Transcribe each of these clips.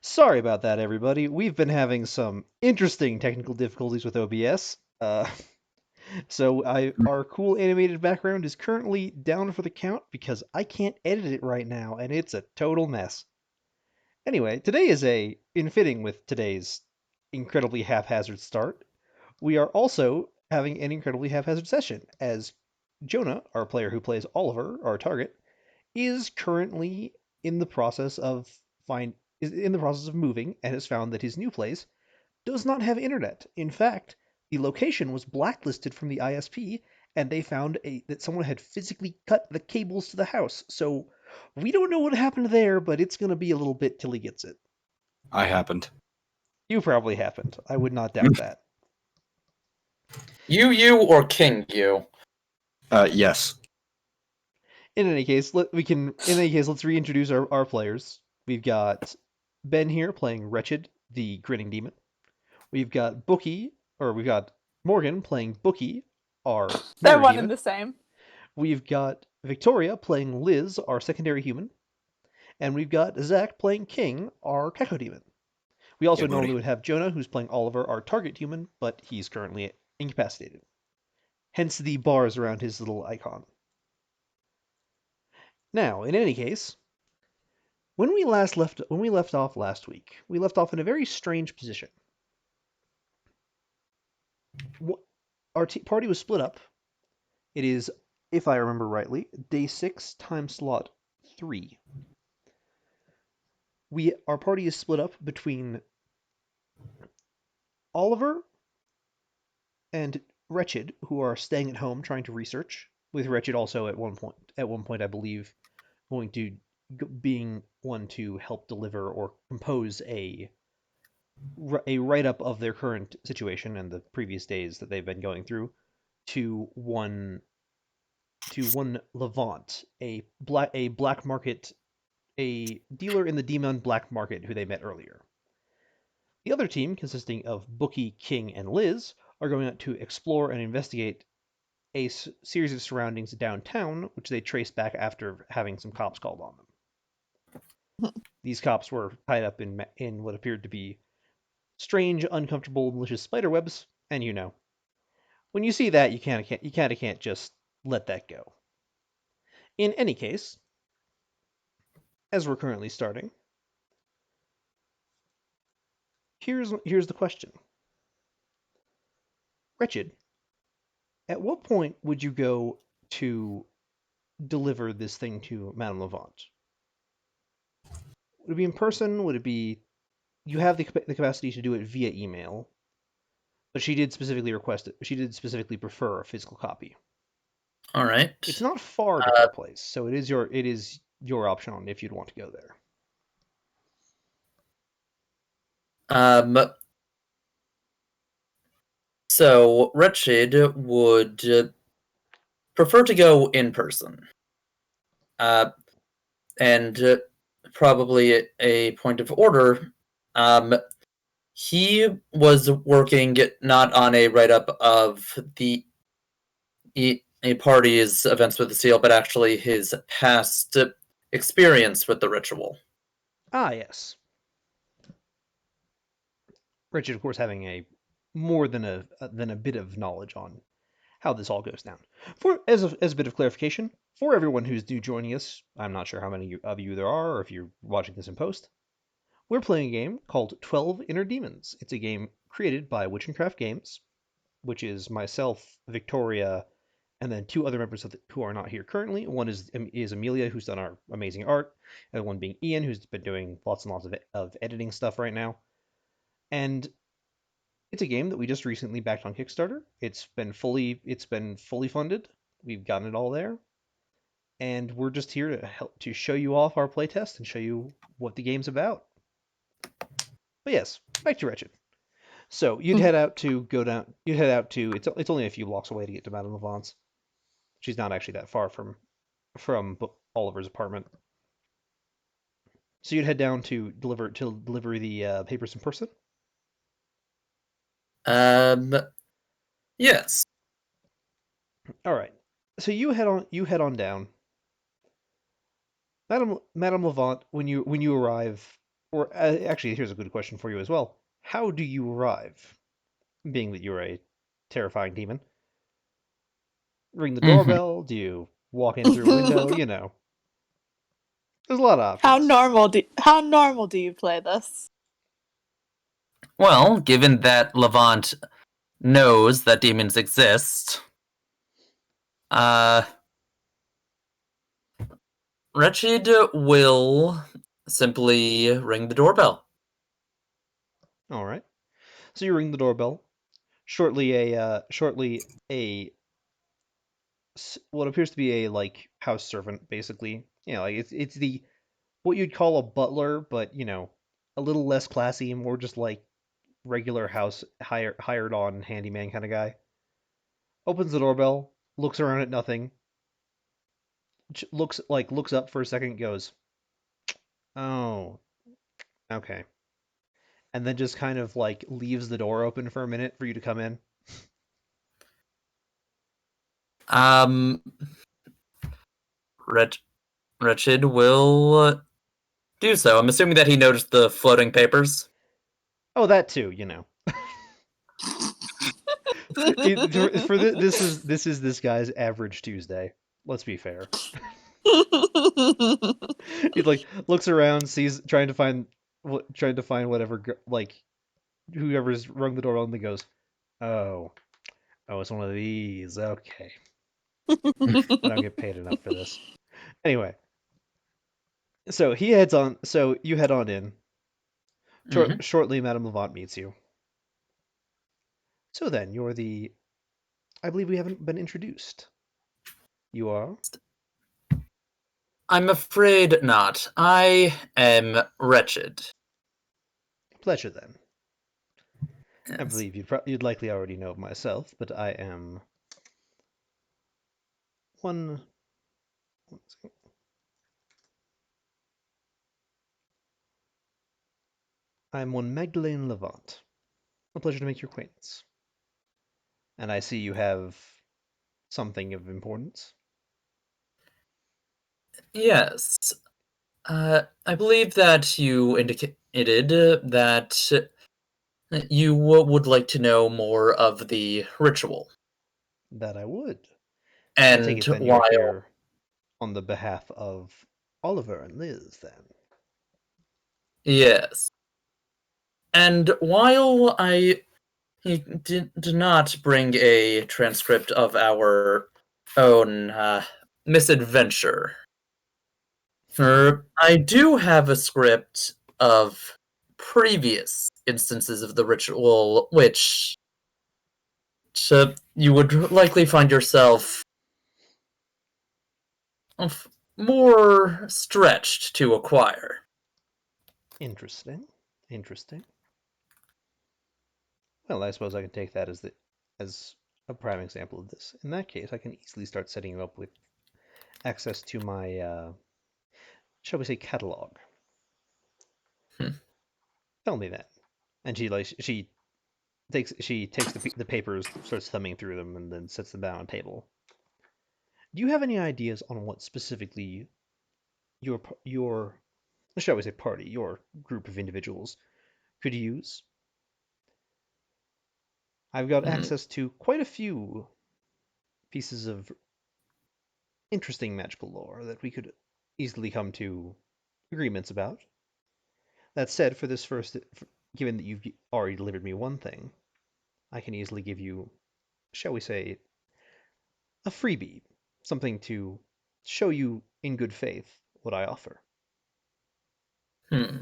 Sorry about that, everybody. We've been having some interesting technical difficulties with OBS. Our cool animated background is currently down for the count because I can't edit it right now, and it's a total mess. Anyway, in fitting with today's incredibly haphazard start, we are also having an incredibly haphazard session, as Jonah, our player who plays Oliver, our target, is currently in the process of find is in the process of moving and has found that his new place does not have internet. In fact, the location was blacklisted from the ISP, and they found that someone had physically cut the cables to the house. So we don't know what happened there, but it's going to be a little bit till he gets it. I happened. You probably happened. I would not doubt that. You, or King you? Yes. In any case, let's reintroduce our players. We've got Ben here playing Wretched, the grinning demon. We've got Morgan playing Bookie, our They're mirror one demon. and the same. We've got Victoria playing Liz, our secondary human. And we've got Zach playing King, our Keko demon. We also normally would have Jonah, who's playing Oliver, our target human, but he's currently incapacitated. Hence the bars around his little icon. Now, in any case, when we left off last week, we left off in a very strange position. Our party was split up. It is, if I remember rightly, day 6 time slot 3. Our party is split up between Oliver and Wretched, who are staying at home trying to research, with Wretched also at one point I believe going to being one to help deliver or compose a write-up of their current situation and the previous days that they've been going through to one Levant, a black market, a dealer in the demon black market who they met earlier. The other team, consisting of Bookie, King, and Liz, are going out to explore and investigate a series of surroundings downtown, which they traced back after having some cops called on them. These cops were tied up in what appeared to be strange, uncomfortable, malicious spider webs, and when you see that, you kind of can't just let that go. In any case, as we're currently starting, here's the question. Wretched, at what point would you go to deliver this thing to Madame Levant? Would it be in person? Would it be... You have the capacity to do it via email, but she did specifically prefer a physical copy. All right. It's not far to her place, so it is your option on if you'd want to go there. So Wretched would prefer to go in person. And probably a point of order. He was working not on a write-up of a party's events with the seal, but actually his past experience with the ritual. Ah, yes. Richard, of course, having more than a bit of knowledge on how this all goes down. As a bit of clarification, for everyone who's new joining us, I'm not sure how many of you there are, or if you're watching this in post, we're playing a game called 12 Inner Demons. It's a game created by Witch and Craft Games, which is myself, Victoria, and then 2 other members who are not here currently. One is Amelia, who's done our amazing art, and one being Ian, who's been doing lots and lots of editing stuff right now. And it's a game that we just recently backed on Kickstarter. It's been fully funded. We've gotten it all there, and we're just here to help to show you off our playtest and show you what the game's about. But yes, back to Wretched. So you'd head out to it's only a few blocks away to get to Madame Levant's. She's not actually that far from Oliver's apartment. So you'd head down to deliver the papers in person. Yes. All right. So you head on down. Madame Levant, when you arrive, Or actually, here's a good question for you as well. How do you arrive? Being that you're a terrifying demon. Ring the Mhm. doorbell? Do you walk in through a window? There's a lot of How options. normal do you play this? Well, given that Levant knows that demons exist, uh, Wretched will simply ring the doorbell. All right. So you ring the doorbell. Shortly a what appears to be a like house servant, basically. Like it's the what you'd call a butler, but a little less classy, more just like regular house hired on handyman kind of guy. Opens the doorbell, looks around at nothing, looks up for a second, goes, "Oh, okay," and then just kind of like leaves the door open for a minute for you to come in. Um, Wretched will do so. I'm assuming that he noticed the floating papers. Oh, that too. This is this guy's average Tuesday. Let's be fair. He like looks around, sees trying to find whatever like whoever's rung the doorbell, and then goes, "Oh, it's one of these. Okay, I don't get paid enough for this." Anyway, so he heads on. So you head on in. Mhm. Shortly, Madame Levant meets you. So then, I believe we haven't been introduced. You are? I'm afraid not. I am Wretched. Pleasure then. I Yes. believe you'd likely already know myself, but I am one. one second. I'm one Magdalene Levant. A pleasure to make your acquaintance. And I see you have something of importance. Yes. I believe that you indicated that you would like to know more of the ritual. That I would. I take And it then you're while, here on the behalf of Oliver and Liz, then. yes. And while I did not bring a transcript of our own misadventure, I do have a script of previous instances of the ritual, which you would likely find yourself more stretched to acquire. Interesting. Interesting. Well, I suppose I can take that as a prime example of this. In that case, I can easily start setting you up with access to my, shall we say, catalog. Hmm. Tell me then. And she takes the papers, starts thumbing through them, and then sets them down on a table. Do you have any ideas on what specifically your shall we say party, your group of individuals could use? I've got Hmm. access to quite a few pieces of interesting magical lore that we could easily come to agreements about. That said, for this first, given that you've already delivered me one thing, I can easily give you, shall we say, a freebie, something to show you in good faith what I offer. Hmm.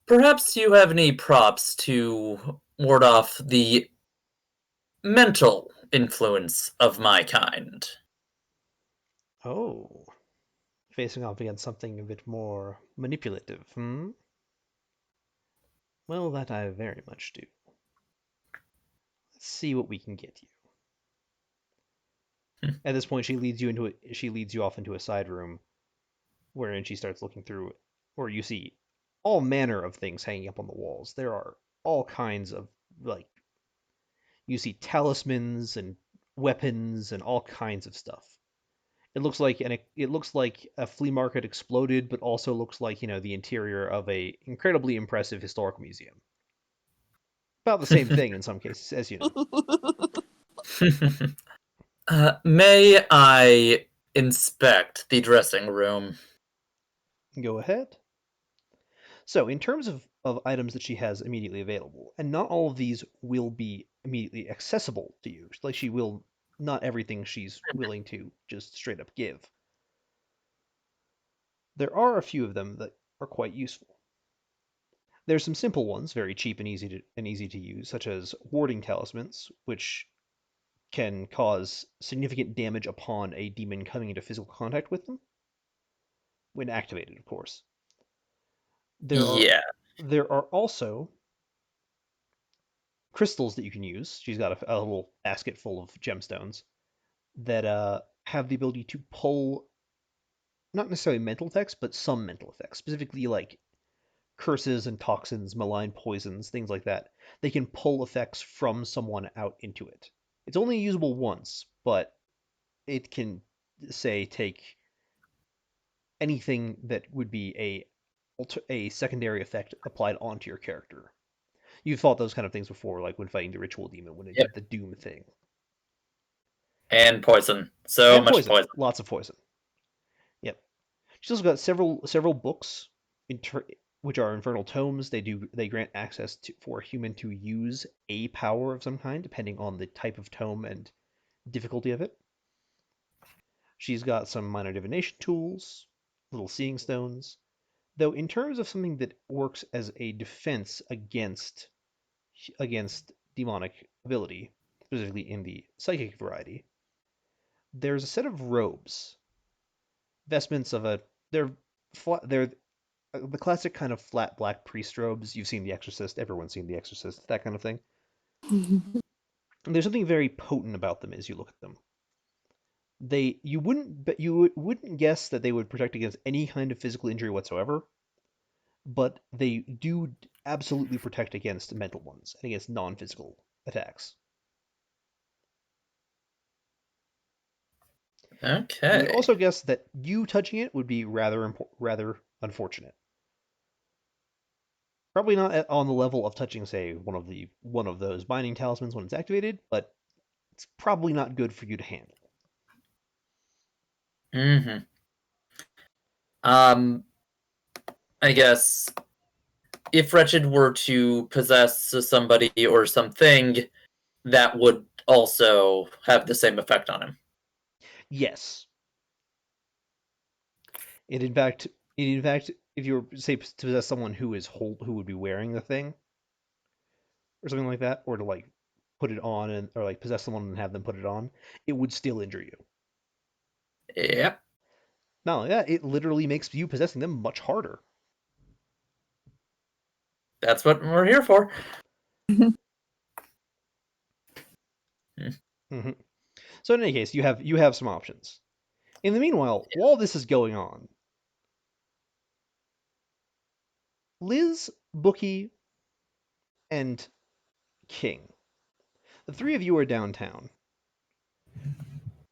Perhaps you have any props to ward off the mental influence of my kind. Oh, facing off against something a bit more manipulative, hmm? Well, that I very much do. Let's see what we can get you. Hmm. At this point, she leads you off into a side room, wherein she starts looking through, where you see all manner of things hanging up on the walls. There are all kinds of like you see talismans and weapons and all kinds of stuff. It looks like a flea market exploded, but also looks like the interior of a incredibly impressive historical museum. About the same thing in some cases, as you know. May I inspect the dressing room? Go ahead. So, in terms of items that she has immediately available, and not all of these will be immediately accessible to you. Like not everything she's willing to just straight up give. There are a few of them that are quite useful. There's some simple ones, very cheap and easy to use, such as warding talismans, which can cause significant damage upon a demon coming into physical contact with them, when activated, of course. Yeah. There are also crystals that you can use. She's got a little basket full of gemstones that have the ability to pull not necessarily mental effects, but some mental effects, specifically like curses and toxins, malign poisons, things like that. They can pull effects from someone out into it. It's only usable once, but it can, say, take anything that would be a secondary effect applied onto your character. You've fought those kind of things before, like when fighting the ritual demon, when it Yep. did the doom thing. And poison. So And much poison. Lots of poison. Yep. She's also got several books, which are infernal tomes. They grant access for a human to use a power of some kind, depending on the type of tome and difficulty of it. She's got some minor divination tools, little seeing stones. Though in terms of something that works as a defense against demonic ability, specifically in the psychic variety, there's a set of robes, vestments of they're the classic kind of flat black priest robes. You've seen The Exorcist. Everyone's seen The Exorcist. That kind of thing. And there's something very potent about them as you look at them. You wouldn't guess that they would protect against any kind of physical injury whatsoever, but they do absolutely protect against mental ones and against non-physical attacks. Okay. You would also guess that you touching it would be rather unfortunate. Probably not on the level of touching, say, one of those binding talismans when it's activated, but it's probably not good for you to handle. Mm-hmm. I guess if Wretched were to possess somebody or something, that would also have the same effect on him. Yes. And in fact, if you were, say, to possess someone who would be wearing the thing, or something like that, or to like put it on or like possess someone and have them put it on, it would still injure you. Yep. Not only that, it literally makes you possessing them much harder. That's what we're here for. Mm-hmm. So in any case, you have some options. In the meanwhile, while this is going on, Liz, Bookie, and King, the three of you are downtown.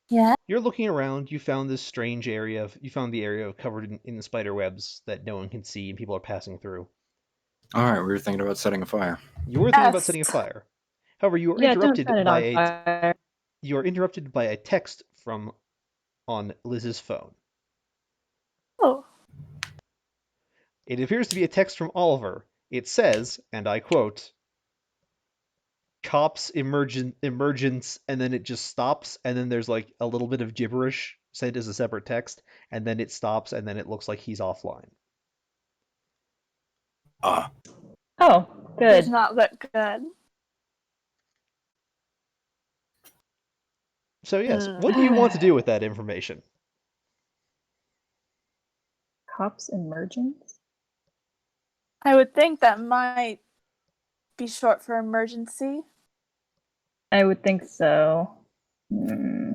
Yeah. You're looking around. You found this strange area. You found the area covered in spider webs that no one can see and people are passing through. All right, we were thinking about setting a fire. You were thinking about setting a fire. However, you are interrupted don't set it by on fire. you are interrupted by a text on Liz's phone. Oh. It appears to be a text from Oliver. It says, and I quote, "Cops emergence," and then it just stops, and then there's like a little bit of gibberish sent as a separate text, and then it stops, and then it looks like he's offline. Ah, Oh, Does good. not look good. So yes, what do you want to do with that information? Cops emergence? I would think that might be short for emergency. I would think so. Hmm.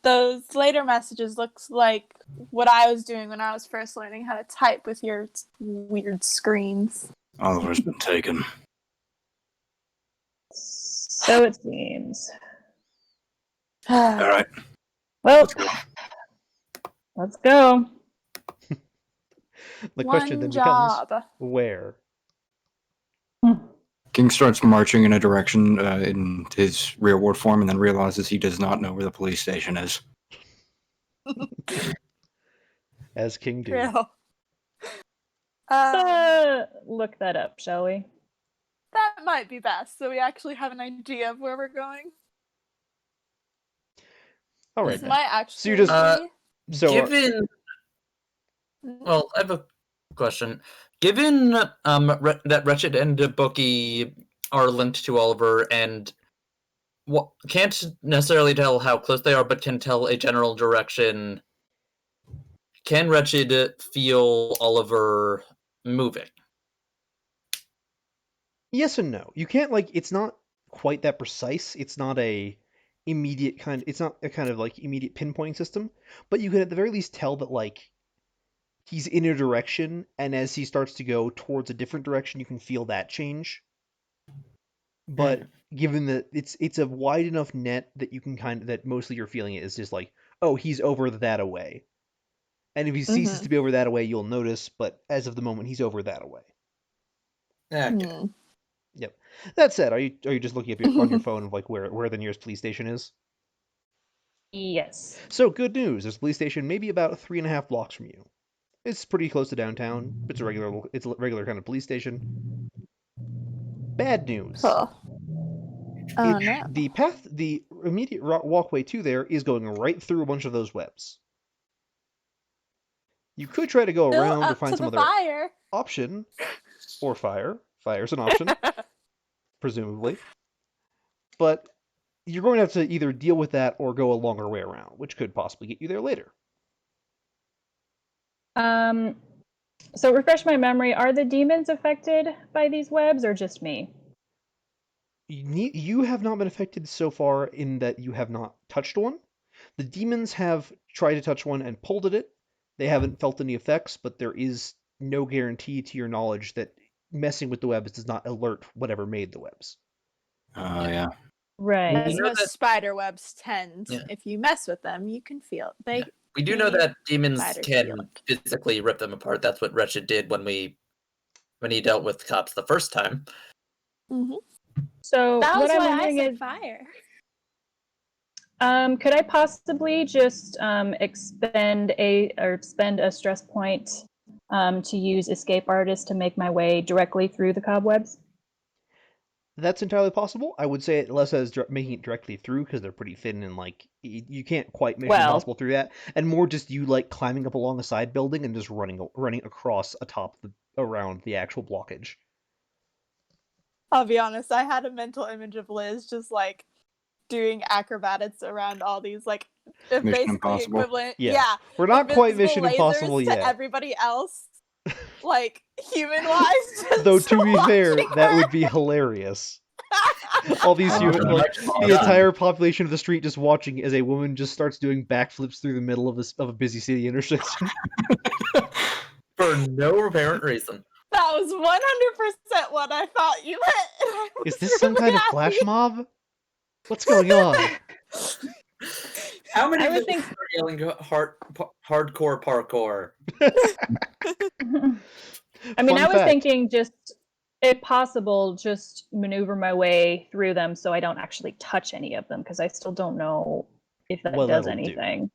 Those later messages looks like what I was doing when I was first learning how to type with your weird screens. Oliver's been taken. So it seems. All right, Well, Let's go. let's go. The question One then becomes, job. where? King starts marching in a direction in his rearward form and then realizes he does not know where the police station is. As King do. True. Look that up, shall we? That might be best, so we actually have an idea of where we're going. All right This then. might actually So you just be... so Given, well, I have a question. Given that Wretched and Bookie are linked to Oliver and can't necessarily tell how close they are, but can tell a general direction, can Wretched feel Oliver moving? yes and no. You can't like it's not quite that precise. It's not a immediate kind it's not a kind of like immediate pinpointing system, but you can at the very least tell that like he's in a direction and as he starts to go towards a different direction, you can feel that change. But given that it's a wide enough net that you can kind of that mostly you're feeling it is just like, oh, he's over that away. And if he ceases to be over that away, you'll notice, but as of the moment he's over that away. Okay. Yep. That said, are you just looking up on your phone of like where the nearest police station is? Yes. So good news. There's a police station maybe about 3.5 blocks from you. It's pretty close to downtown. It's a regular kind of police station. Bad news. Cool. Oh no. The immediate walkway to there is going right through a bunch of those webs. You could try to go Still around or up find to some the other fire. option, or fire. Fire's an option, presumably. But you're going to have to either deal with that or go a longer way around, which could possibly get you there later. So refresh my memory. Are the demons affected by these webs or just me? You have not been affected so far in that you have not touched one. The demons have tried to touch one and pulled at it. They haven't felt any effects, but there is no guarantee to your knowledge that messing with the webs does not alert whatever made the webs. Yeah. Right. As You know most that- spider webs tend, Yeah. if you mess with them, you can feel they. We do know Yeah. that demons Spiders can feel it. physically rip them apart. That's what Wretched did when he dealt with cops the first time. Mm-hmm. So That what was I'm why I wondering said is, fire. could I possibly just spend a stress point to use escape artist to make my way directly through the cobwebs? That's entirely possible. I would say it less as making it directly through because they're pretty thin and like you can't quite mission impossible through that, and more just you like climbing up along a side building and just running across around the actual blockage. I'll be honest, I had a mental image of Liz just like doing acrobatics around all these like basically Impossible. equivalent. Yeah. We're not quite invisible Mission Impossible lasers yet. to everybody else, like human wise. Though to be fair, that would be hilarious. All these humans, like the entire population of the street, just watching as a woman just starts doing backflips through the middle of a busy city intersection. For no apparent reason. That was 100% what I thought you meant. Is this some kind of flash mob? What's going on? How many I of would us think- are yelling hardcore parkour? I mean, Fun I was fact. thinking just, if possible, just maneuver my way through them so I don't actually touch any of them because I still don't know if that What does that'll do. anything.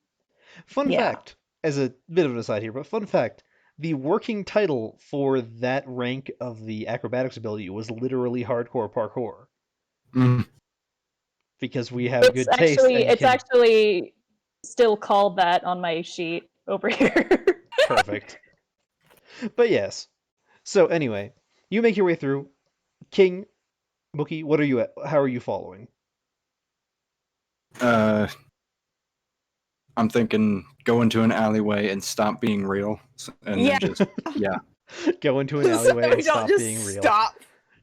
Fun Yeah. fact, as a bit of an aside here, but fun fact, the working title for that rank of the acrobatics ability was literally hardcore parkour. Mm. Because we have good taste. It's actually still called that on my sheet over here. Perfect. But yes. So anyway, you make your way through. King, Bookie, how are you following? I'm thinking go into an alleyway and stop being real, and Yeah. then just Go into an alleyway So we and don't stop just being real. stop.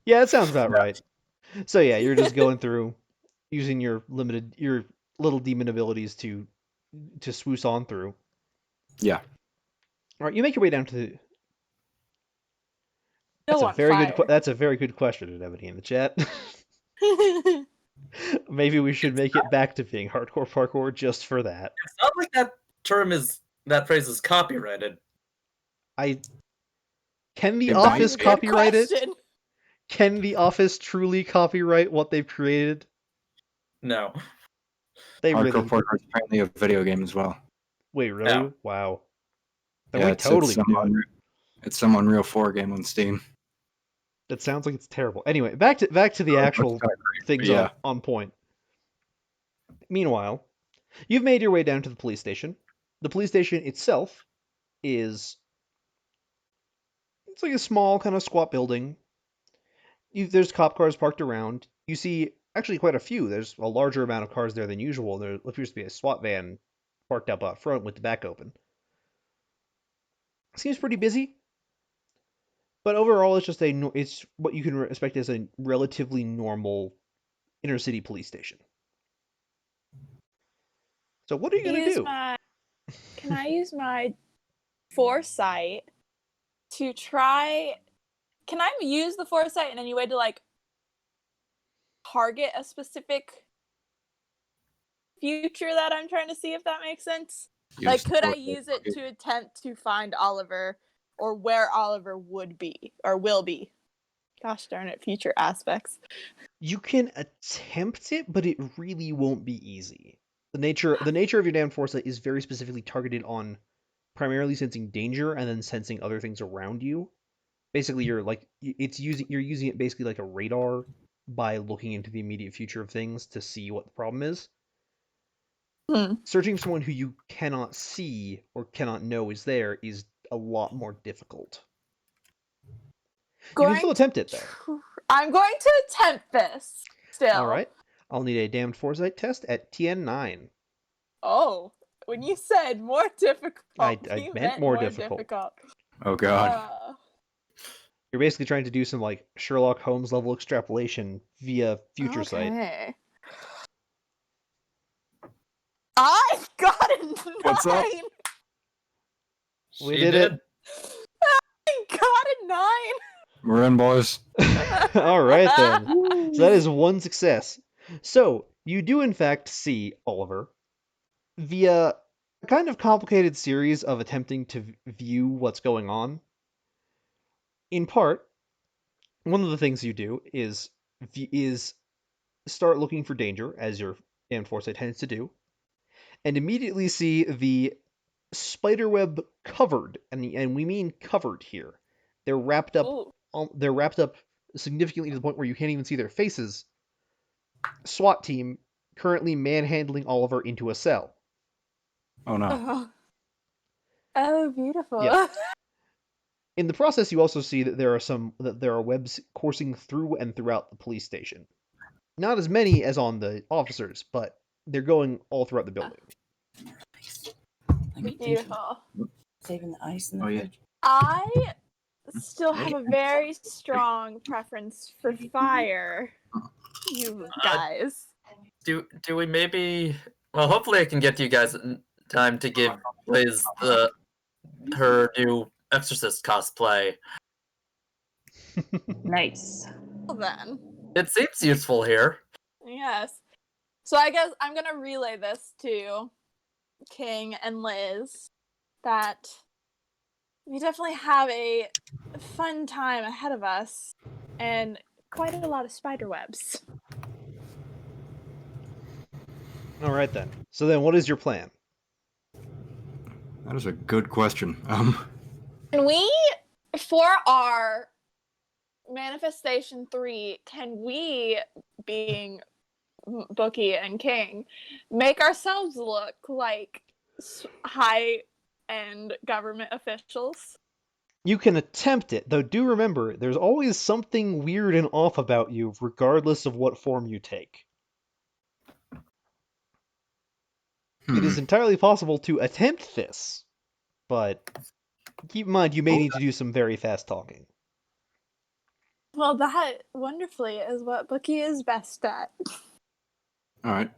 Yeah, that sounds about right. So yeah, you're just going through, using your little demon abilities to swoosh on through. Yeah. All right, you make your way down to. Still That's a on very fire. That's a very good question, Ebony, in the chat. Maybe we should make it back to being hardcore parkour just for that. It's not like that phrase is copyrighted. Can the It might Office be. copyright it? Question. Can the Office truly copyright what they've created? No. They Hardcore really. Parkour is apparently a video game as well. Wait, really? Yeah. Wow. Then Yeah, we it's totally some could do it. it's some Unreal 4 game on Steam. That sounds like it's terrible. Anyway, back to the actual That's kinda great, things but yeah. on point. Meanwhile, you've made your way down to the police station. The police station itself it's like a small kind of squat building. There's cop cars parked around. You see actually quite a few. There's a larger amount of cars there than usual. There appears to be a SWAT van parked up out front with the back open. Seems pretty busy. But overall, it's what you can expect as a relatively normal inner city police station. So what are you gonna do? Can I use my foresight to try? Can I use the foresight in any way to like target a specific future that I'm trying to see, if that makes sense? Like, could I use it to attempt to find Oliver or where Oliver would be or will be? Gosh darn it, future aspects. You can attempt it, but it really won't be easy. The nature of your damned foresight is very specifically targeted on primarily sensing danger and then sensing other things around you. Basically, you're using it basically like a radar by looking into the immediate future of things to see what the problem is. Searching for someone who you cannot see or cannot know is there is a lot more difficult. You can still attempt it, though. I'm going to attempt this still. All right. I'll need a damned foresight test at TN9. Oh, when you said more difficult, I you meant more difficult. Oh god. You're basically trying to do some like Sherlock Holmes level extrapolation via future sight. Okay. I got a 9. What's up? We did it. I got a 9. We're in, boys. All right, then. So that is one success. So you do, in fact, see Oliver via a kind of complicated series of attempting to view what's going on. In part, one of the things you do is start looking for danger, as your damned foresight tends to do, and immediately see the spiderweb covered, and we mean covered here. They're wrapped up. They're wrapped up significantly to the point where you can't even see their faces. SWAT team currently manhandling Oliver into a cell. Oh no. Oh, beautiful. Yeah. In the process, you also see that there are webs coursing through and throughout the police station. Not as many as on the officers, but they're going all throughout the building. Beautiful. Saving the ice in the Oh, yeah. fridge. I still have a very strong preference for fire, you guys. Do we maybe? Well, hopefully I can get you guys in time to give Liz her new Exorcist cosplay. Nice. Well, then. It seems useful here. Yes. So I guess I'm gonna relay this to King and Liz that we definitely have a fun time ahead of us and quite a lot of spider webs. All right, then. So then, what is your plan? That is a good question. Can we, for our manifestation 3, can we, being Bookie and King, make ourselves look like high-end government officials? You can attempt it, though do remember, there's always something weird and off about you, regardless of what form you take. It is entirely possible to attempt this, but keep in mind you may need to do some very fast talking. Well, that wonderfully is what Bookie is best at. All right.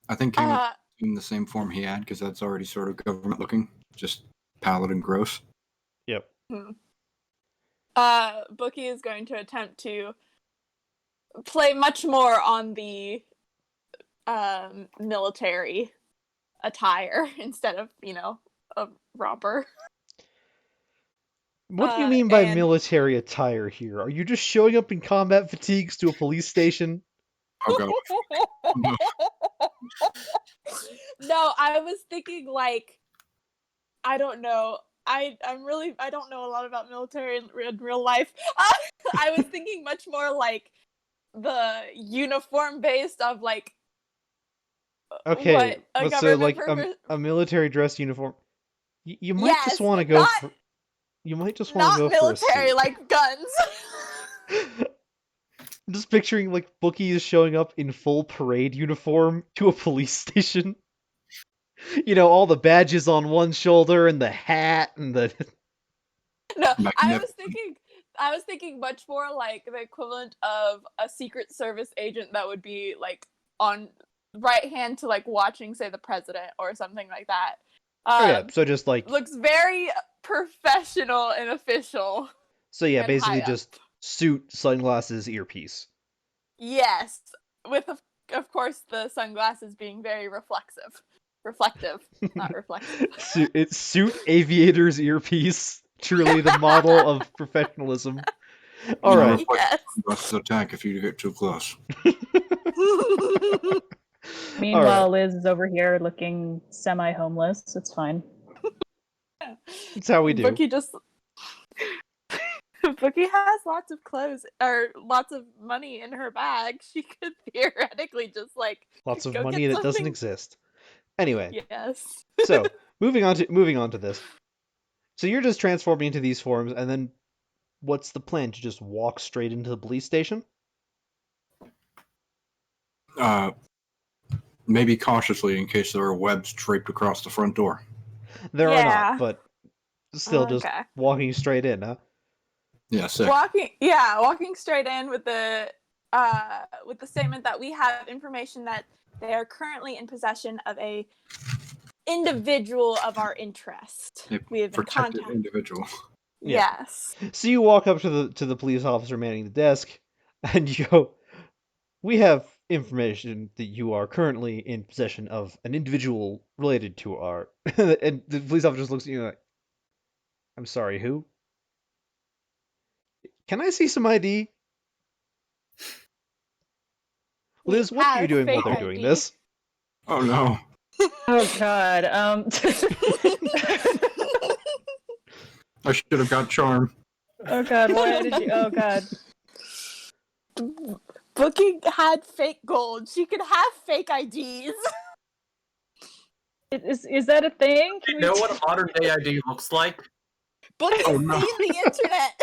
I think King is in the same form he had, because that's already sort of government looking, just pallid and gross. Yep. Bookie is going to attempt to play much more on the military attire instead of, a romper. What do you mean by and- military attire here? Are you just showing up in combat fatigues to a police station? I'll go. No. No, I was thinking I don't know. I don't know a lot about military in real life. I was thinking much more like the uniform based of Okay, what a but so government like purpose. a military dress uniform. You might Yes, just want to but go not- for. You might just want to Not go for a military, suit. like guns. I'm just picturing like Bookie is showing up in full parade uniform to a police station. All the badges on one shoulder and the hat and the. No, Magnificent. I was thinking much more like the equivalent of a Secret Service agent that would be like on right hand to like watching, say, the president or something like that. Oh yeah, so just like. Looks very professional and official. So yeah, and basically high up. just suit, sunglasses, earpiece. Yes, with of course the sunglasses being very reflective, not reflective. It's suit, aviator's earpiece. Truly the model of professionalism. All right. Yes. Sunglasses attack if you get too close. Meanwhile, Liz is over here looking semi-homeless. It's fine. That's how we do. Bookie has lots of clothes or lots of money in her bag. She could theoretically just Lots of go money get that doesn't something. exist. Anyway, Yes. so moving on to this. So you're just transforming into these forms, and then what's the plan? To just walk straight into the police station? Maybe cautiously in case there are webs draped across the front door. There are Yeah. not, but still just Okay. walking straight in, huh? Yeah, sick. Walking straight in with the statement that we have information that they are currently in possession of a individual of our interest. A We have been protected contacted. individual. Yeah. Yes. So you walk up to the police officer manning the desk, and you go, "We have information that you are currently in possession of an individual related to our..." And the police officer just looks at you like, "I'm sorry, who? Can I see some ID?" Liz, what are you doing while they're doing this? Oh no. Oh God. I should have got charm. Oh God. Why did you? Oh God. Booking had fake gold. She could have fake IDs. Is that a thing? Do you know what a modern day ID looks like? Booking's Oh, no. seen the internet.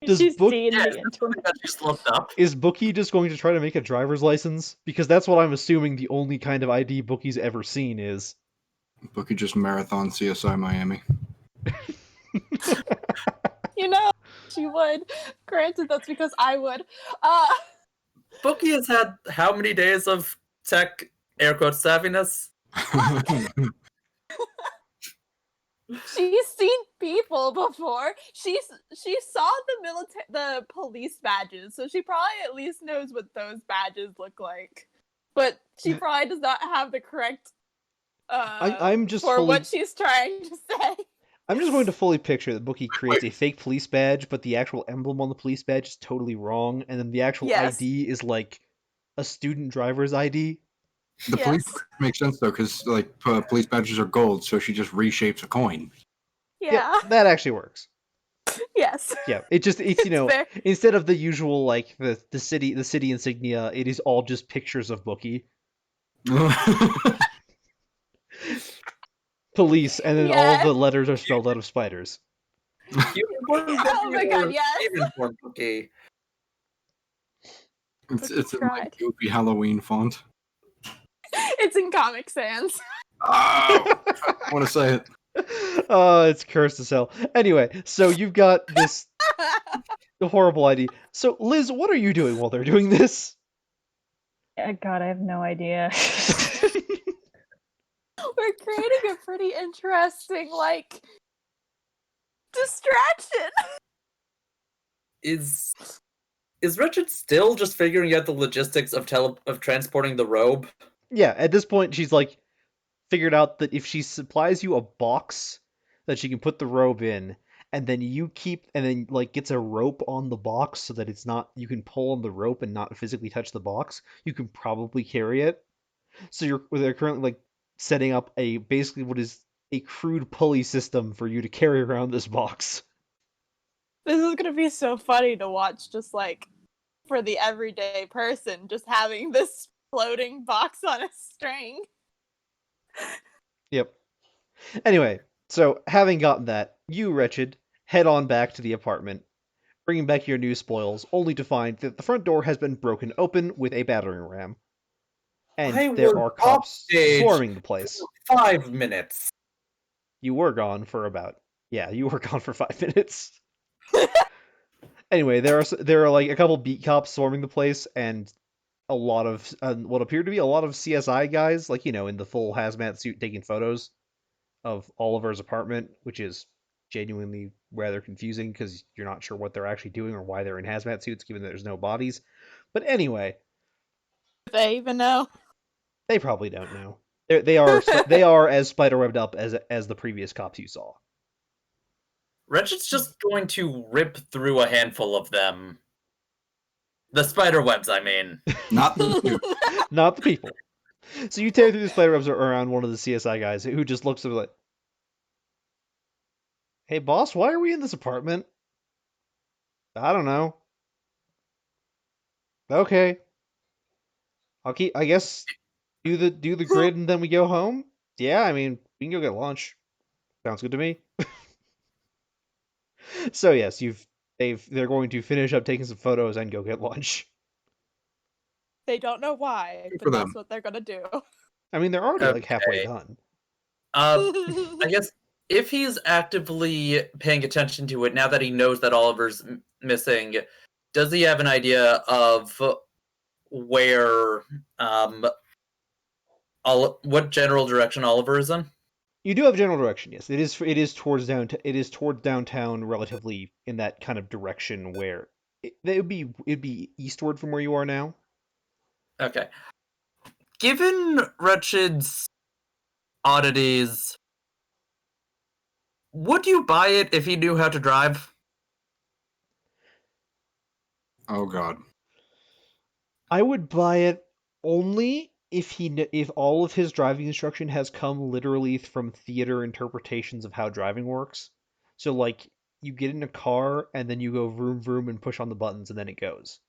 Does She's Book- seen Yes, the that's internet. something that she slipped up. Is Bookie just going to try to make a driver's license? Because that's what I'm assuming the only kind of ID Bookie's ever seen is. Bookie just marathon CSI Miami. She would. Granted, that's because I would. Bookie has had how many days of tech air quote savviness? She's seen people before. She saw the police badges, so she probably at least knows what those badges look like. But she probably does not have the correct I'm just for fully. what she's trying to say. I'm just going to fully picture that Bookie creates a fake police badge, but the actual emblem on the police badge is totally wrong, and then the actual Yes. ID is like a student driver's ID. The police Yes. makes sense though, because police badges are gold, so she just reshapes a coin. Yeah. That actually works. Yes. Yeah, it's fair. instead of the usual like the city insignia, it is all just pictures of Bookie, police, and then all the letters are spelled out of spiders. Oh my God, yes. Even for Bookie. It's in tried. like goofy Halloween font. It's in Comic Sans. Oh, I want to say it. It's cursed as hell. Anyway, so you've got this horrible ID. So Liz, what are you doing while they're doing this? God, I have no idea. We're creating a pretty interesting, distraction. Is is Wretched still just figuring out the logistics of transporting the robe? Yeah, at this point, she's like figured out that if she supplies you a box that she can put the robe in, and then like gets a rope on the box so that it's not you can pull on the rope and not physically touch the box, you can probably carry it. So they're currently like setting up a basically what is a crude pulley system for you to carry around this box. This is gonna be so funny to watch, just like for the everyday person, just having this floating box on a string. Yep. Anyway, so having gotten that, you, Wretched, head on back to the apartment, bringing back your new spoils, only to find that the front door has been broken open with a battering ram. And I there was are cops offstage swarming the place. for 5 minutes. You were gone for you were gone for 5 minutes. Anyway, there are like a couple beat cops swarming the place, and a lot of what appear to be a lot of CSI guys, like in the full hazmat suit, taking photos of Oliver's apartment, which is genuinely rather confusing because you're not sure what they're actually doing or why they're in hazmat suits, given that there's no bodies. But anyway, Do they even know? they probably don't know. They are as spiderwebbed up as the previous cops you saw. Wretched's just going to rip through a handful of them. The spider webs, I mean. Not the Not the people. So you tear through the spiderwebs around one of the CSI guys who just looks at like, "Hey boss, why are we in this apartment?" "I don't know." "Okay. I guess do the grid and then we go home?" "Yeah, I mean, we can go get lunch." "Sounds good to me." So yes, they're going to finish up taking some photos and go get lunch. They don't know why, Good but for that's them. what they're gonna do. I mean, they're already like halfway Okay. done. I guess if he's actively paying attention to it now that he knows that Oliver's missing, does he have an idea of where, what general direction Oliver is in? You do have general direction, yes. It is towards downtown, relatively in that kind of direction where it'd be eastward from where you are now. Okay. Given Wretched's oddities, would you buy it if he knew how to drive? Oh god. I would buy it only if all of his driving instruction has come literally from theater interpretations of how driving works. So like you get in a car and then you go vroom vroom and push on the buttons and then it goes.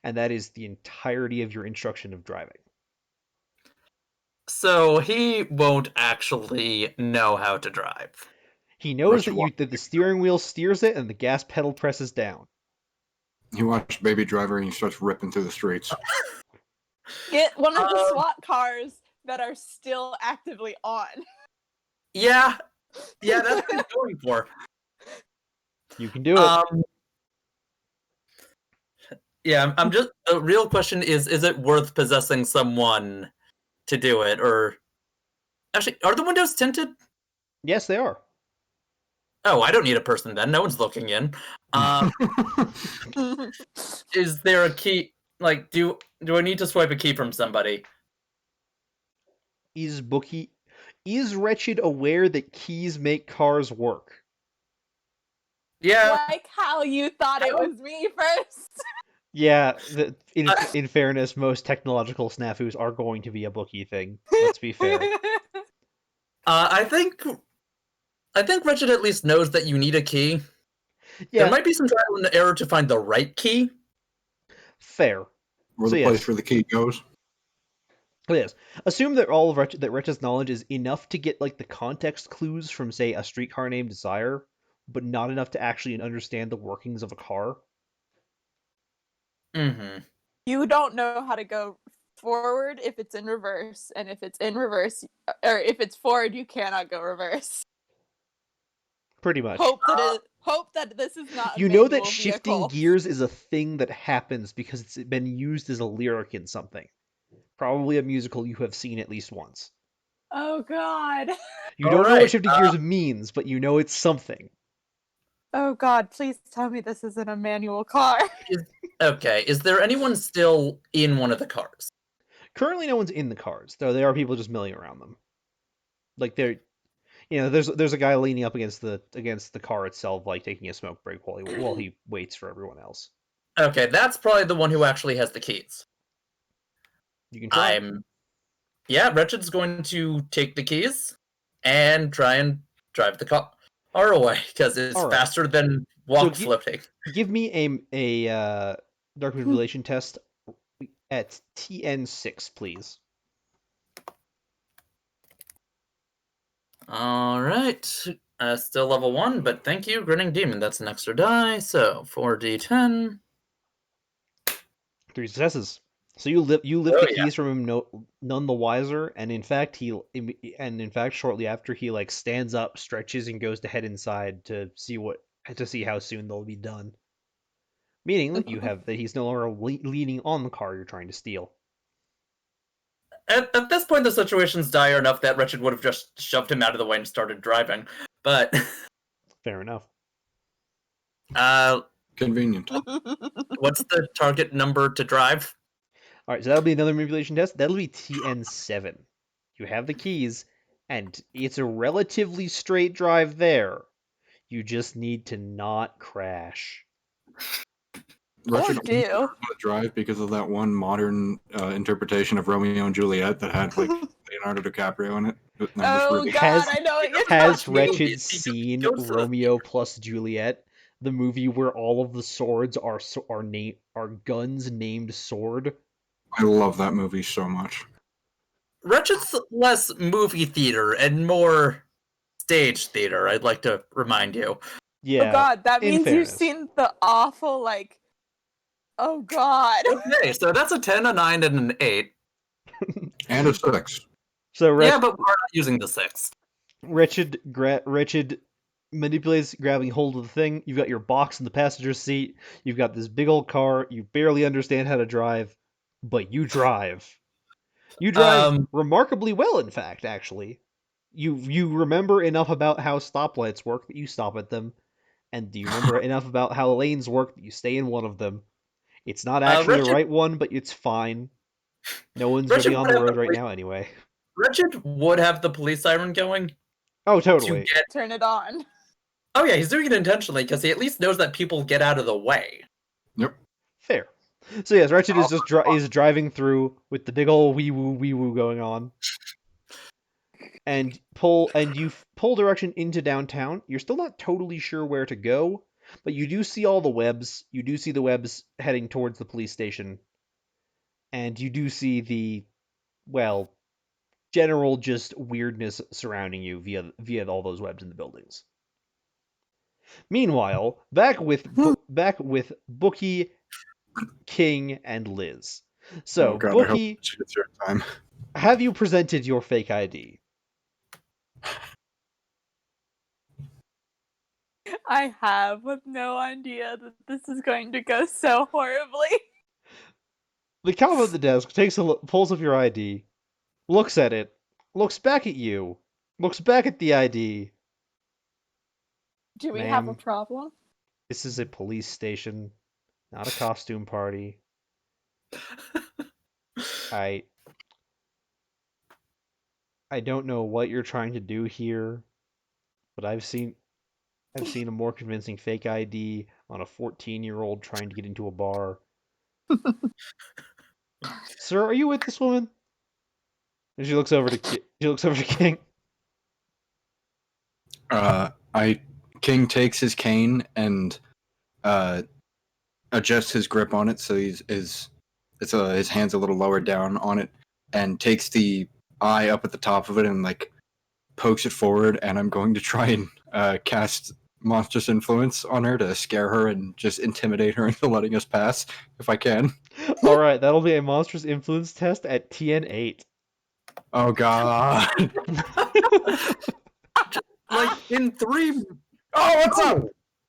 And that is the entirety of your instruction of driving. So he won't actually know how to drive. He knows Wretched that the steering wheel steers it and the gas pedal presses down. He watched Baby Driver and he starts ripping through the streets. Get one of the SWAT cars that are still actively on. Yeah, that's what he's going for. You can do it. Yeah, I'm just. The real question is it worth possessing someone to do it, or actually, are the windows tinted? Yes, they are. Oh, I don't need a person then. No one's looking in. Is there a key? Like, do I need to swipe a key from somebody? Is Wretched aware that keys make cars work? Yeah. Like how you thought it was me first. Yeah, in fairness, most technological snafus are going to be a bookie thing. Let's be fair. I think Wretched at least knows that you need a key. Yeah, There might be some trial and error to find the right key. fair. Where So the yes. place where the key goes. Yes. Assume that all of Wretched's knowledge is enough to get like the context clues from, say, a streetcar named Desire, but not enough to actually understand the workings of a car. Mm-hmm. You don't know how to go forward if it's in reverse, and if it's in reverse, or if it's forward, you cannot go reverse. Pretty much. Hope that this is not a You know that manual shifting vehicle. gears is a thing that happens because it's been used as a lyric in something. Probably a musical you have seen at least once. Oh god. You don't know what shifting gears means, but you know it's something. Oh God, please tell me this isn't a manual car. Okay, is there anyone still in one of the cars? Currently, no one's in the cars, though there are people just milling around them. Like there's a guy leaning up against the car itself, like taking a smoke break while he waits for everyone else. Okay, that's probably the one who actually has the keys. You can try. Yeah, Wretched's going to take the keys and try and drive the car away because it's faster than floating. Give me a dark manipulation test at TN6, please. All right, still level 1, but thank you, Grinning Demon. That's an extra die, so 4d10. 3 successes. So you lift the keys from him, none the wiser, and in fact shortly after he like stands up, stretches, and goes to head inside to see how soon they'll be done. Meaning that he's no longer leaning on the car you're trying to steal. At this point, the situation's dire enough that Wretched would have just shoved him out of the way and started driving. But fair enough. Convenient. What's the target number to drive? All right, so that'll be another manipulation test. That'll be TN7. You have the keys, and it's a relatively straight drive there. You just need to not crash. Richard to drive because of that one modern interpretation of Romeo and Juliet that had like Leonardo DiCaprio in it. Oh God, I know it. Has Wretched seen Romeo plus Juliet, the movie where all of the swords are guns named sword? I love that movie so much. Wretched's less movie theater and more stage theater, I'd like to remind you. Yeah. Oh God, that means you've seen the awful, like... Oh God. Okay, so that's a 10, a 9, and an 8. And a 6. So yeah, but we're not using the 6. Wretched manipulates grabbing hold of the thing. You've got your box in the passenger seat. You've got this big old car. You barely understand how to drive, but you drive. You drive remarkably well, in fact, actually. You remember enough about how stoplights work that you stop at them, and you remember enough about how lanes work that you stay in one of them. It's not actually the right one, but it's fine. No one's really on the road right now anyway. Wretched would have the police siren going. Oh, totally. Turn it on. Oh yeah, he's doing it intentionally because he at least knows that people get out of the way. Yep. Fair. So yes, Wretched is just is driving through with the big old wee woo going on, and you pull direction into downtown. You're still not totally sure where to go, but you do see all the webs. You do see the webs heading towards the police station, and you do see the general just weirdness surrounding you via all those webs in the buildings. Meanwhile, back with Bookie, King, and Liz. So, Bookie, have you presented your fake ID? I have, with no idea that this is going to go so horribly. The cop at the desk pulls up your ID, looks at it, looks back at you, looks back at the ID. Do we have a problem? This is a police station, not a costume party. I don't know what you're trying to do here, but I've seen a more convincing fake ID on a 14-year-old trying to get into a bar. Sir, are you with this woman? And she looks over to King. King takes his cane and adjusts his grip on it so his hand's a little lower down on it, and takes the eye up at the top of it and like pokes it forward. And I'm going to try and cast Monstrous Influence on her to scare her and just intimidate her into letting us pass if I can. All right, that'll be a Monstrous Influence test at TN8. Oh God! Like in 3. Oh, what's up?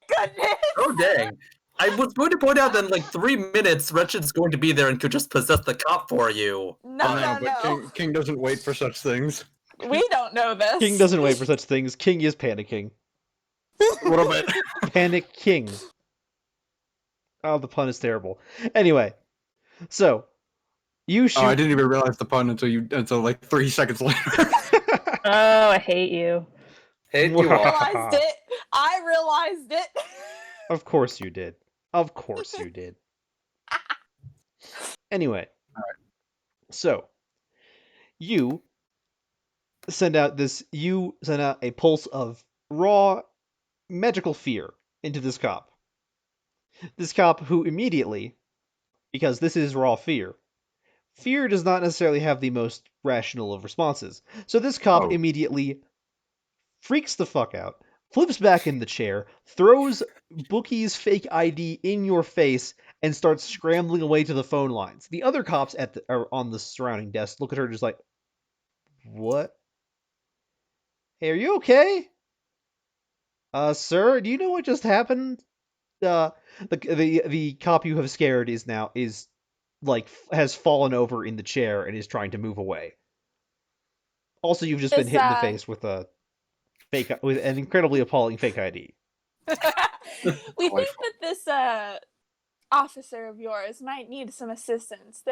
Goodness! Oh dang! I was going to point out that in like 3 minutes, Wretched's going to be there and could just possess the cop for you. No. King doesn't wait for such things. We don't know this. King doesn't wait for such things. King is panicking. What am I? Panic King. Oh, the pun is terrible. Anyway, so you shoot. Oh, I didn't even realize the pun until like 3 seconds later. Oh, I hate you. Hate you all. Realized it. I realized it. Of course you did. Of course you did. Anyway, so you send out a pulse of raw magical fear into this cop. This cop who immediately, because this is raw fear, fear does not necessarily have the most rational of responses. So this cop immediately freaks the fuck out, flips back in the chair, throws Bookie's fake ID in your face, and starts scrambling away to the phone lines. The other cops on the surrounding desk look at her just like, what? Hey, are you okay? Sir, do you know what just happened? The cop you have scared has fallen over in the chair and is trying to move away. Also, you've just been hit in the face with with an incredibly appalling fake ID. We think that this officer of yours might need some assistance.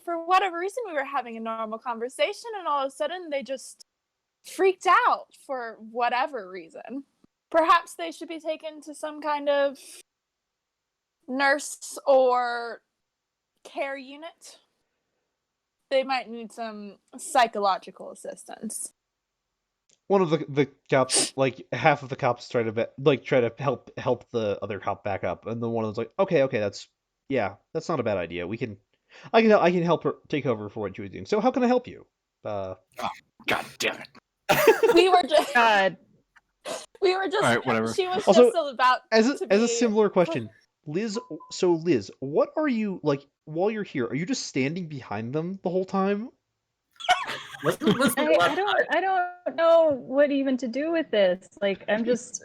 For whatever reason, we were having a normal conversation, and all of a sudden, they just freaked out for whatever reason. Perhaps they should be taken to some kind of nurse or care unit. They might need some psychological assistance. One of the cops, like half of the cops, try to help the other cop back up, and the one was like, okay, that's not a bad idea. I can help her take over for what she was doing. So how can I help you? Oh, God damn it! We were just God. we were just All right, whatever. She was Also, just about as to a be- similar question, Liz. So Liz, what are you like while you're here? Are you just standing behind them the whole time? I don't know what even to do with this. Like, I'm just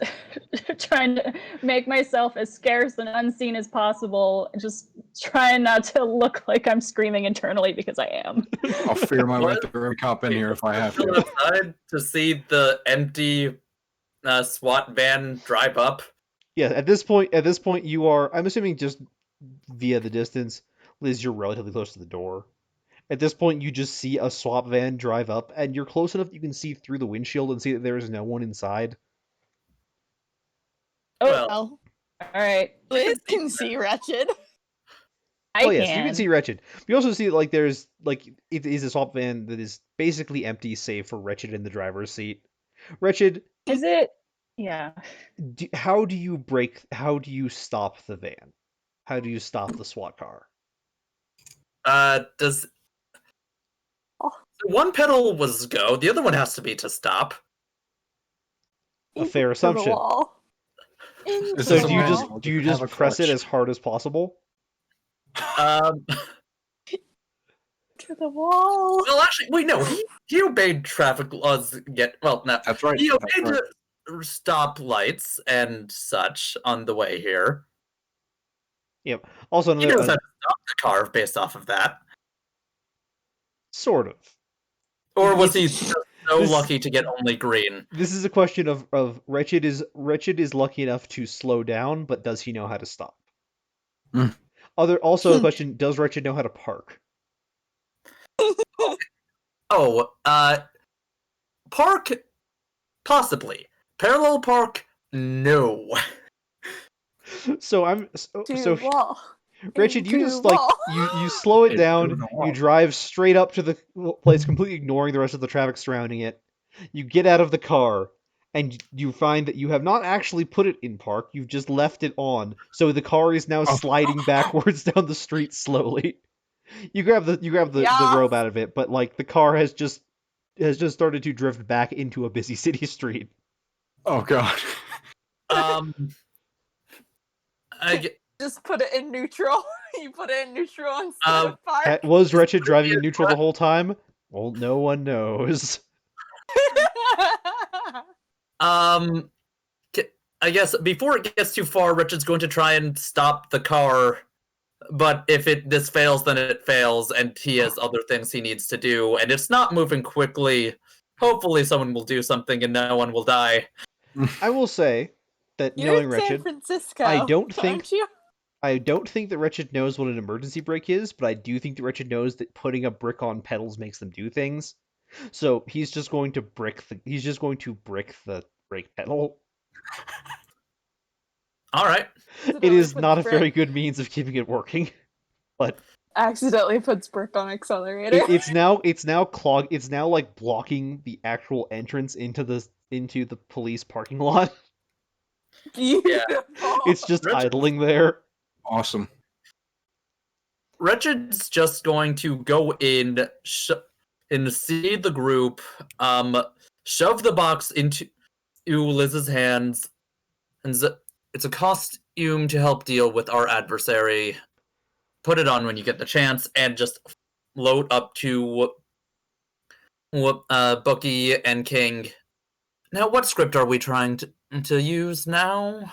trying to make myself as scarce and unseen as possible. Just trying not to look like I'm screaming internally because I am. I'll fear my way through a cop in here if I have Still to. outside to see the empty SWAT van drive up. Yeah. At this point, you are. I'm assuming just via the distance, Liz, you're relatively close to the door. At this point, you just see a swap van drive up, and you're close enough that you can see through the windshield and see that there is no one inside. Oh, Well, Well, all right. Liz can see Wretched. Oh yes, you can see Wretched. You also see like there's like it is a swap van that is basically empty, save for Wretched in the driver's seat. Wretched, Is it? Yeah. how do you stop the van? How do you stop the SWAT car? does one pedal was go, the other one has to be to stop. A fair Into the assumption. wall. This So is do you a just manual. do you Does it just have a press it clutch? as hard as possible? Um, To the wall. well, actually, wait, no, he obeyed traffic laws. No, That's right. he That's obeyed right. stop lights and such on the way here. Yep. Also, He knows how another to stop the car based off of that. sort of. Or was he just so This- lucky to get only green? This is a question of Wretched is lucky enough to slow down, but does he know how to stop? Hmm. Also a question, does Wretched know how to park? Oh, park, possibly. Parallel park, no. So To the wall. Wretched, you Into just the like wall. you slow it Into down, the wall. you drive straight up to the place, completely ignoring the rest of the traffic surrounding it. You get out of the car, and you find that you have not actually put it in park, you've just left it on, so the car is now Oh. sliding backwards down the street slowly. You grab the Yes. rope out of it, but like the car has just started to drift back into a busy city street. Oh God. Just put it in neutral. You put it in neutral instead of park. Was Wretched driving in neutral the whole time? Well, no one knows. I guess before it gets too far, Richard's going to try and stop the car. But if this fails, then it fails, and he has other things he needs to do, and it's not moving quickly. Hopefully, someone will do something and no one will die. I will say, that You're knowing in San Wretched, Francisco. I don't think- aren't you? I don't think that Wretched knows what an emergency brake is, but I do think that Wretched knows that putting a brick on pedals makes them do things. So he's just going to brick the brake pedal. All right. It is Accidentally not a puts very brick- good means of keeping it working, but Accidentally puts brick on accelerator. it's now like blocking the actual entrance into the police parking lot. Beautiful. It's just Wretched. idling there. Awesome. Wretched's just going to go in and see the group, shove the box into Liz's hands, and it's a costume to help deal with our adversary. Put it on when you get the chance, and just float up to Bookie and King. Now, what script are we trying to use now?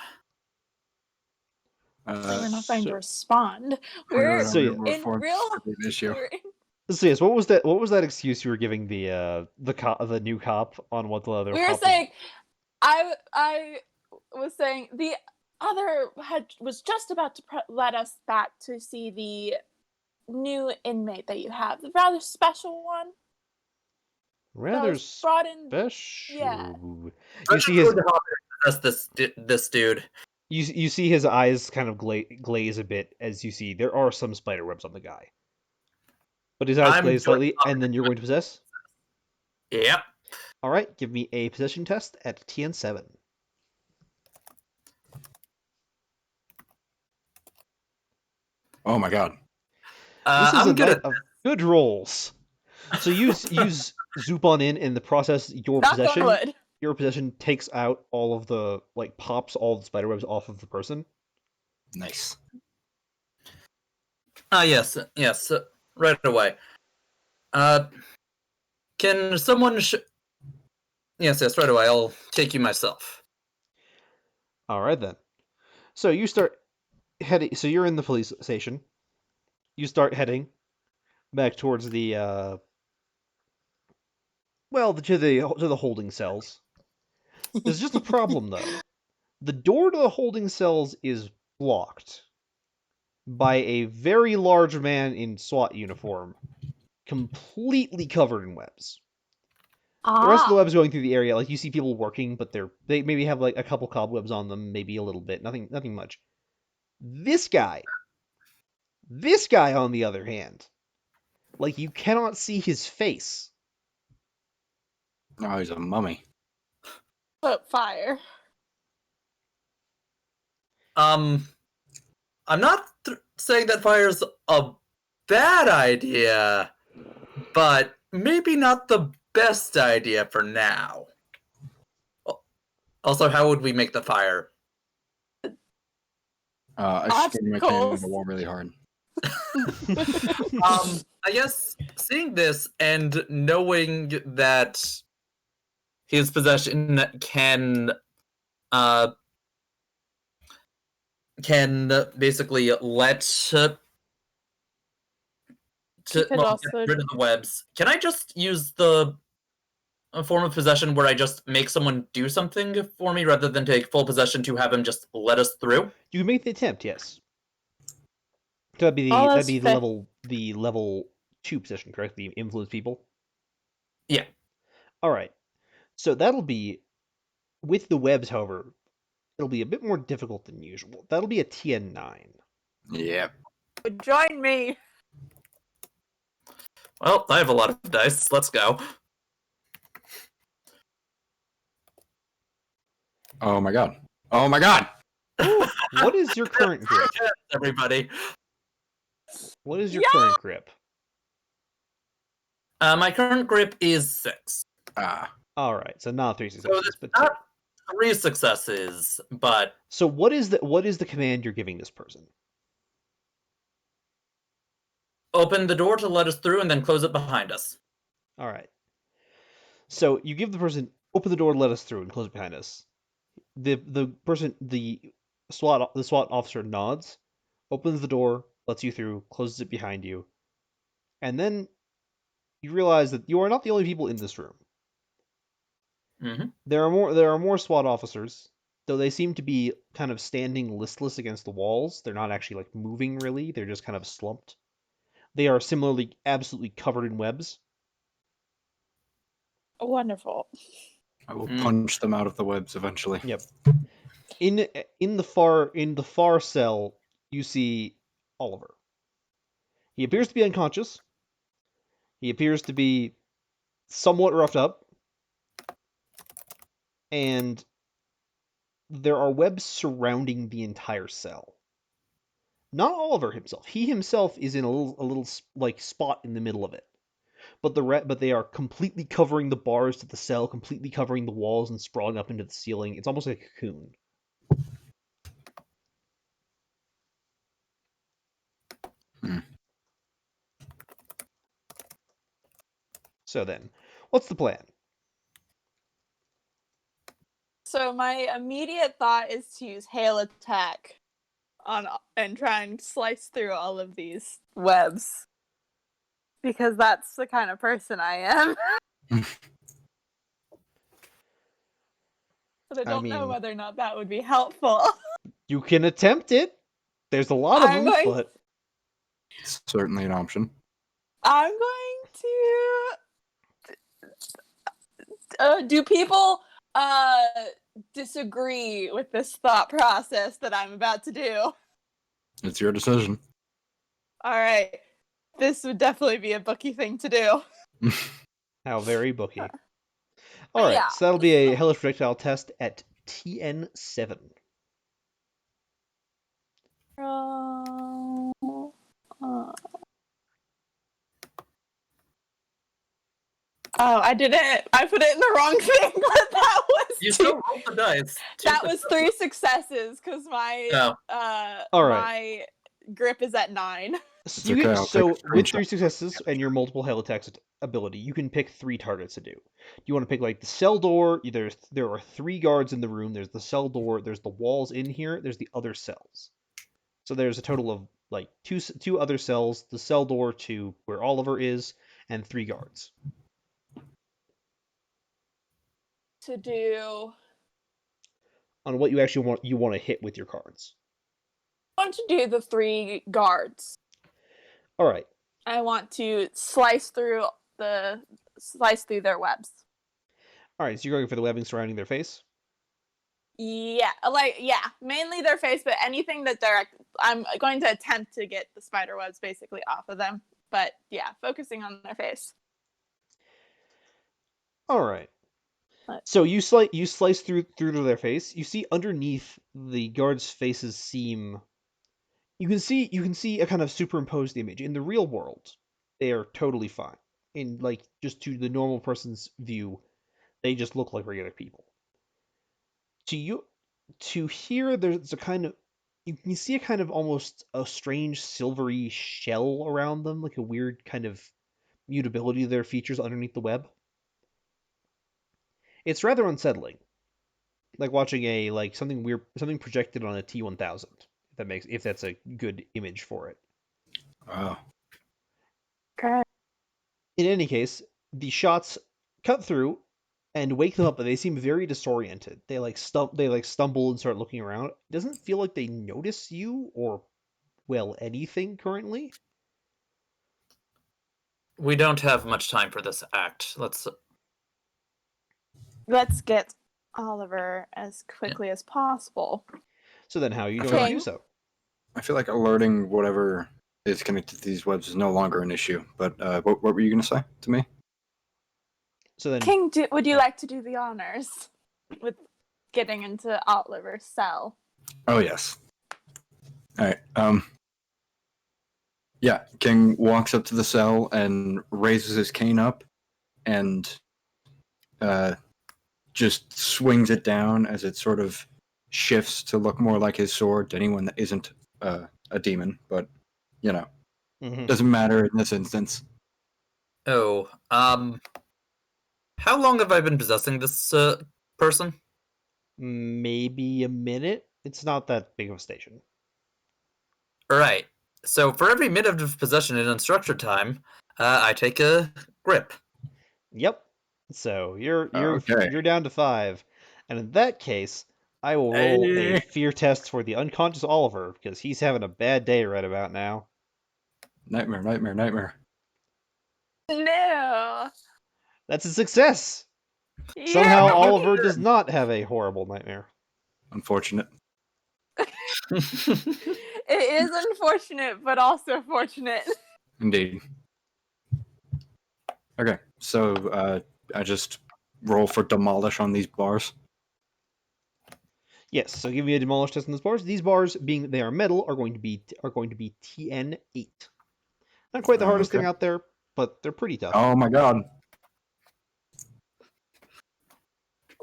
We're not trying so- to respond. no, We're So, yeah. in real. An issue. we're in- So yes, what was that excuse you were giving the new cop on what the other We were cop saying, I was saying the other was just about to let us back to see the new inmate that you have, the rather special one. rather was brought in. special. yeah. You see his That's this dude. you see his eyes kind of glaze a bit as you see there are some spider webs on the guy, but his eyes I'm glaze doing- slightly, and then you're going to possess. Yep. All right, give me a possession test at TN7. Oh my god. This is I'm a good night at of good rolls. So use zoop on in the process. Knock on wood. Your possession takes out all of the pops all the spider webs off of the person. Nice. yes, right away. Can someone yes, right away. I'll take you myself. All right then. So you start heading. So you're in the police station. You start heading back towards the to the holding cells. There's just a problem though. The door to the holding cells is blocked by a very large man in SWAT uniform, completely covered in webs. The rest of the webs going through the area, you see people working, but they maybe have a couple cobwebs on them, maybe a little bit, nothing much. This guy on the other hand, you cannot see his face. Oh, he's a mummy. Put fire. I'm not saying that fire's a bad idea, but maybe not the best idea for now. Also, how would we make the fire? I swing my cannon in Obstacles. the wall really hard. I guess seeing this and knowing that his possession can basically get rid of the webs. Can I just use the form of possession where I just make someone do something for me rather than take full possession to have him just let us through? You can make the attempt, yes. So that'd be the level 2 position, correct? The influence people. Yeah. All right. So that'll be with the webs. However, it'll be a bit more difficult than usual. That'll be a TN9. Yep. Join me. Well, I have a lot of dice. Let's go. Oh my god. Oh my god. What is your current grip? Everybody. What is your current grip? My current grip is 6. All right, so not 3 successes, So but not 3 successes, but so what is the command you're giving this person? open the door to let us through and then close it behind us. All right. So you give the person open the door, let us through, and close it behind us. The SWAT officer nods, opens the door, lets you through, closes it behind you, and then you realize that you are not the only people in this room. Mm-hmm. There are more SWAT officers though they seem to be kind of standing listless against the walls, they're not actually like moving really. They're just kind of slumped. They are similarly absolutely covered in webs. Wonderful. I will punch them out of the webs eventually. Yep. In the far cell, you see Oliver. He appears to be unconscious. He appears to be somewhat roughed up, and there are webs surrounding the entire cell. Not Oliver himself. He himself is in a little like spot in the middle of it. But they are completely covering the bars to the cell, completely covering the walls and sprawling up into the ceiling. It's almost like a cocoon. So then, what's the plan? So my immediate thought is to use hail attack and try and slice through all of these webs. Because that's the kind of person I am. But I don't know whether or not that would be helpful. You can attempt it. There's a lot of them, but it's certainly an option. I'm going to. Do people disagree with this thought process that I'm about to do? It's your decision. All right. This would definitely be a bookie thing to do. How very bookie. All right, Yeah. so that'll be a hellish projectile test at TN7. I did it. I put it in the wrong thing, but that was You still rolled the dice. That was 3 successes because my All right. my grip is at 9. So with 3 successes and your multiple hail attacks ability, you can pick 3 targets to do. You want to pick like the cell door. There are 3 guards in the room. There's the cell door. There's the walls in here. There's the other cells. So there's a total of like two other cells, the cell door to where Oliver is, and 3 guards. To do on what you actually want to hit with your cards. I want to do the 3 guards. All right. I want to slice through their webs. All right, so you're going for the webbing surrounding their face? Yeah, mainly their face, but anything that I'm going to attempt to get the spider webs basically off of them. But yeah, focusing on their face. All right. So you slice through to their face. You see underneath the guards' faces seem. You can see a kind of superimposed image. In the real world, they are totally fine. In like just to the normal person's view, they just look like regular people. To here, there's a kind of you can see a kind of almost a strange silvery shell around them, like a weird kind of mutability of their features underneath the web. It's rather unsettling, like watching something weird, something projected on a T1000. If that's a good image for it. Wow. Okay. In any case, the shots cut through and wake them up, but they seem very disoriented. They stumble and start looking around. It doesn't feel like they notice you or anything currently. We don't have much time for this act. Let's get Oliver as quickly as possible. So then, how are you going to do so? I feel like alerting whatever is connected to these webs is no longer an issue. But what were you going to say to me? So then, King, would you like to do the honors with getting into Oliver's cell? Oh yes. All right. Yeah, King walks up to the cell and raises his cane up, and just swings it down as it sort of shifts to look more like his sword to anyone that isn't a demon. But doesn't matter in this instance. Oh, how long have I been possessing this person? Maybe a minute. It's not that big of a station. All right. So for every minute of possession in unstructured time, I take a grip. Yep. So you're Okay. you're down to 5, and in that case, I will roll a Hey. fear test for the unconscious Oliver, because he's having a bad day right about now. Nightmare, nightmare, nightmare. No. That's a success! Somehow Oliver does not have a horrible nightmare. Unfortunate. It is unfortunate, but also fortunate. Indeed. Okay, so I just roll for demolish on these bars. Yes, so give me a demolish test on these bars. These bars, being they are metal, are going to be TN8. Not quite the hardest Okay. thing out there, but they're pretty tough. Oh my god.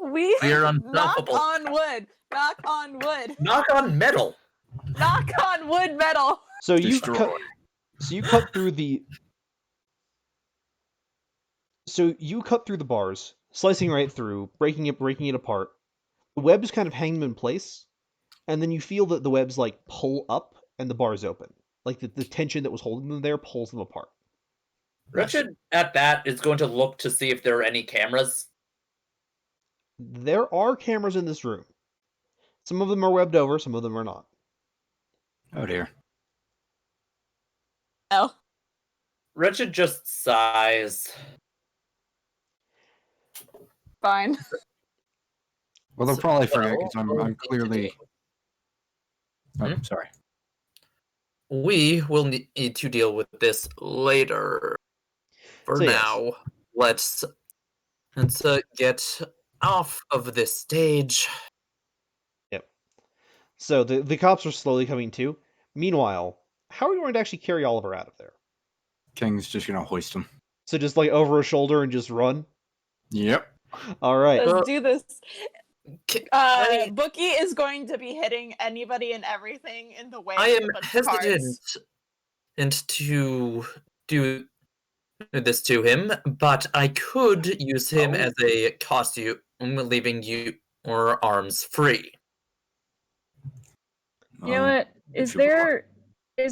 We We are knock unstoppable. on wood. Knock on wood. Knock on metal. Knock on wood metal. So you Destroy. cut through the bars, slicing right through, breaking it apart. The webs kind of hang them in place, and then you feel that the webs like pull up and the bars open. Like the tension that was holding them there pulls them apart. Richard, at that, is going to look to see if there are any cameras. There are cameras in this room. Some of them are webbed over, some of them are not. Oh dear. No. Richard just sighs. Fine. Well, they'll So- probably forget because well, I'm clearly. Oh, Hmm? sorry. We will need to deal with this later. For So, yes. now, let's get off of this stage. Yep. So the cops are slowly coming to. Meanwhile, how are we going to actually carry Oliver out of there? King's just gonna hoist him. So just like over his shoulder and just run? Yep. All right. Let's do this. I Bookie is going to be hitting anybody and everything in the way. am of a bunch of cars. hesitant to do this to him, but I could use him as a costume, leaving your arms free. You know what? Is if you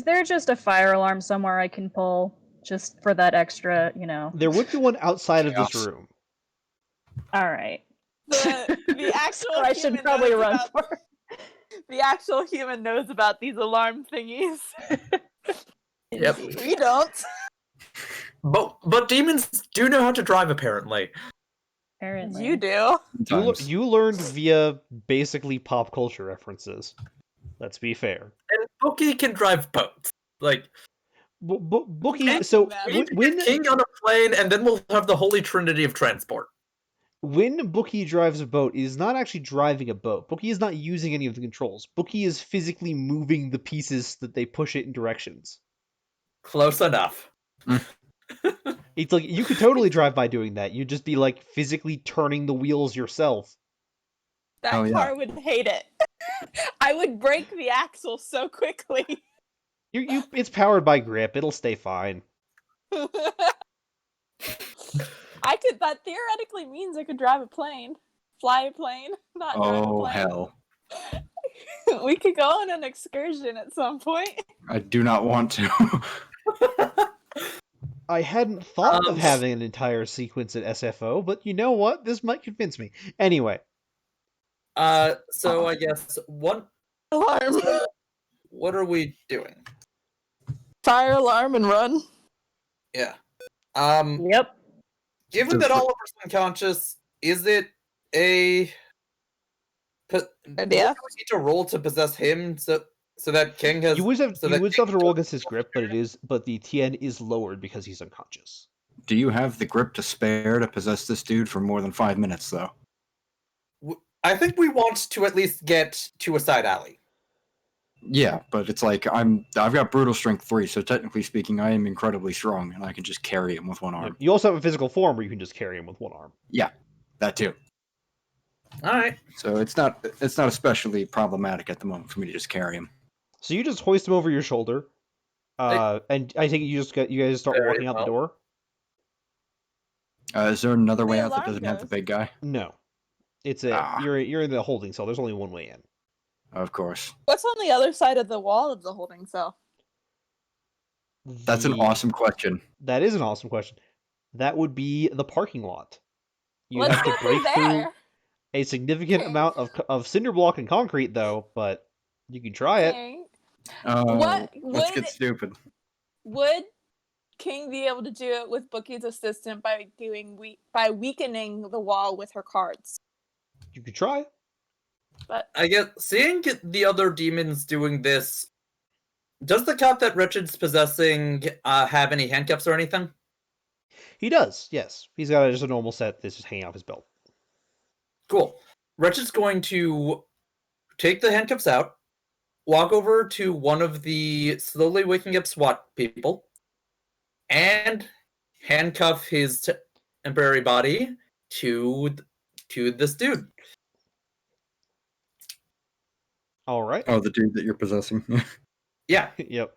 there just a fire alarm somewhere I can pull just for that extra, you know? There would be one outside of this Chaos. room. All right. The actual I should human probably knows run about- for. The actual human knows about these alarm thingies. Yep. We don't. But demons do know how to drive, apparently. Apparently. You do. Sometimes. You learned via basically pop culture references. Let's be fair. And Bookie can drive boats. Like, Bookie. So We need we need to get King on a plane, and then we'll have the holy trinity of transport. when Bookie drives a boat, he is not actually driving a boat. Bookie is not using any of the controls. Bookie is physically moving the pieces that they push it in directions. Close enough. It's like you could totally drive by doing that. You'd just be like physically turning the wheels yourself. That Oh, yeah. car would hate it. I would break the axle so quickly. It's powered by grip. It'll stay fine. That theoretically means I could drive a plane. Fly a plane, not drive a Oh plane. hell! We could go on an excursion at some point. I do not want to. I hadn't thought of Um, having an entire sequence at SFO, but you know what? This might convince me. Anyway, So I guess what Alarm. are we doing? Fire alarm and run. Yeah. Yep. Given that Oliver's unconscious, is it a Idea. do we need to roll to possess him so that King has you would have so that still have to roll against his grip, but the TN is lowered because he's unconscious. Do you have the grip to spare to possess this dude for more than 5 minutes, though? I think we want to at least get to a side alley. Yeah, but it's like I've got brutal strength 3, so technically speaking, I am incredibly strong, and I can just carry him with one arm. You also have a physical form where you can just carry him with one arm. That too. All right. So it's not especially problematic at the moment for me to just carry him. So you just hoist him over your shoulder, and I think you guys start Very walking out the well. door. Is there another way The out that alarm doesn't have the goes. big guy? No, it's Ah. you're in the holding cell. There's only one way in. Of course. What's on the other side of the wall of the holding cell? That's an The- awesome question. That is an awesome question. That would be the parking lot. You Let's have go to through break through. there. a significant Okay. amount of cinder block and concrete, though, but you can try it. King. Let's would get stupid. would King be able to do it with Bookie's assistant by weakening the wall with her cards? You could try. But I guess seeing the other demons doing this, does the cop that Richard's possessing have any handcuffs or anything? He does, yes. He's got just a normal set that's just hanging off his belt. Cool. Richard's going to take the handcuffs out, walk over to one of the slowly waking up SWAT people, and handcuff his temporary body to this dude. All right. Oh, the dude that you're possessing. Yeah. Yep.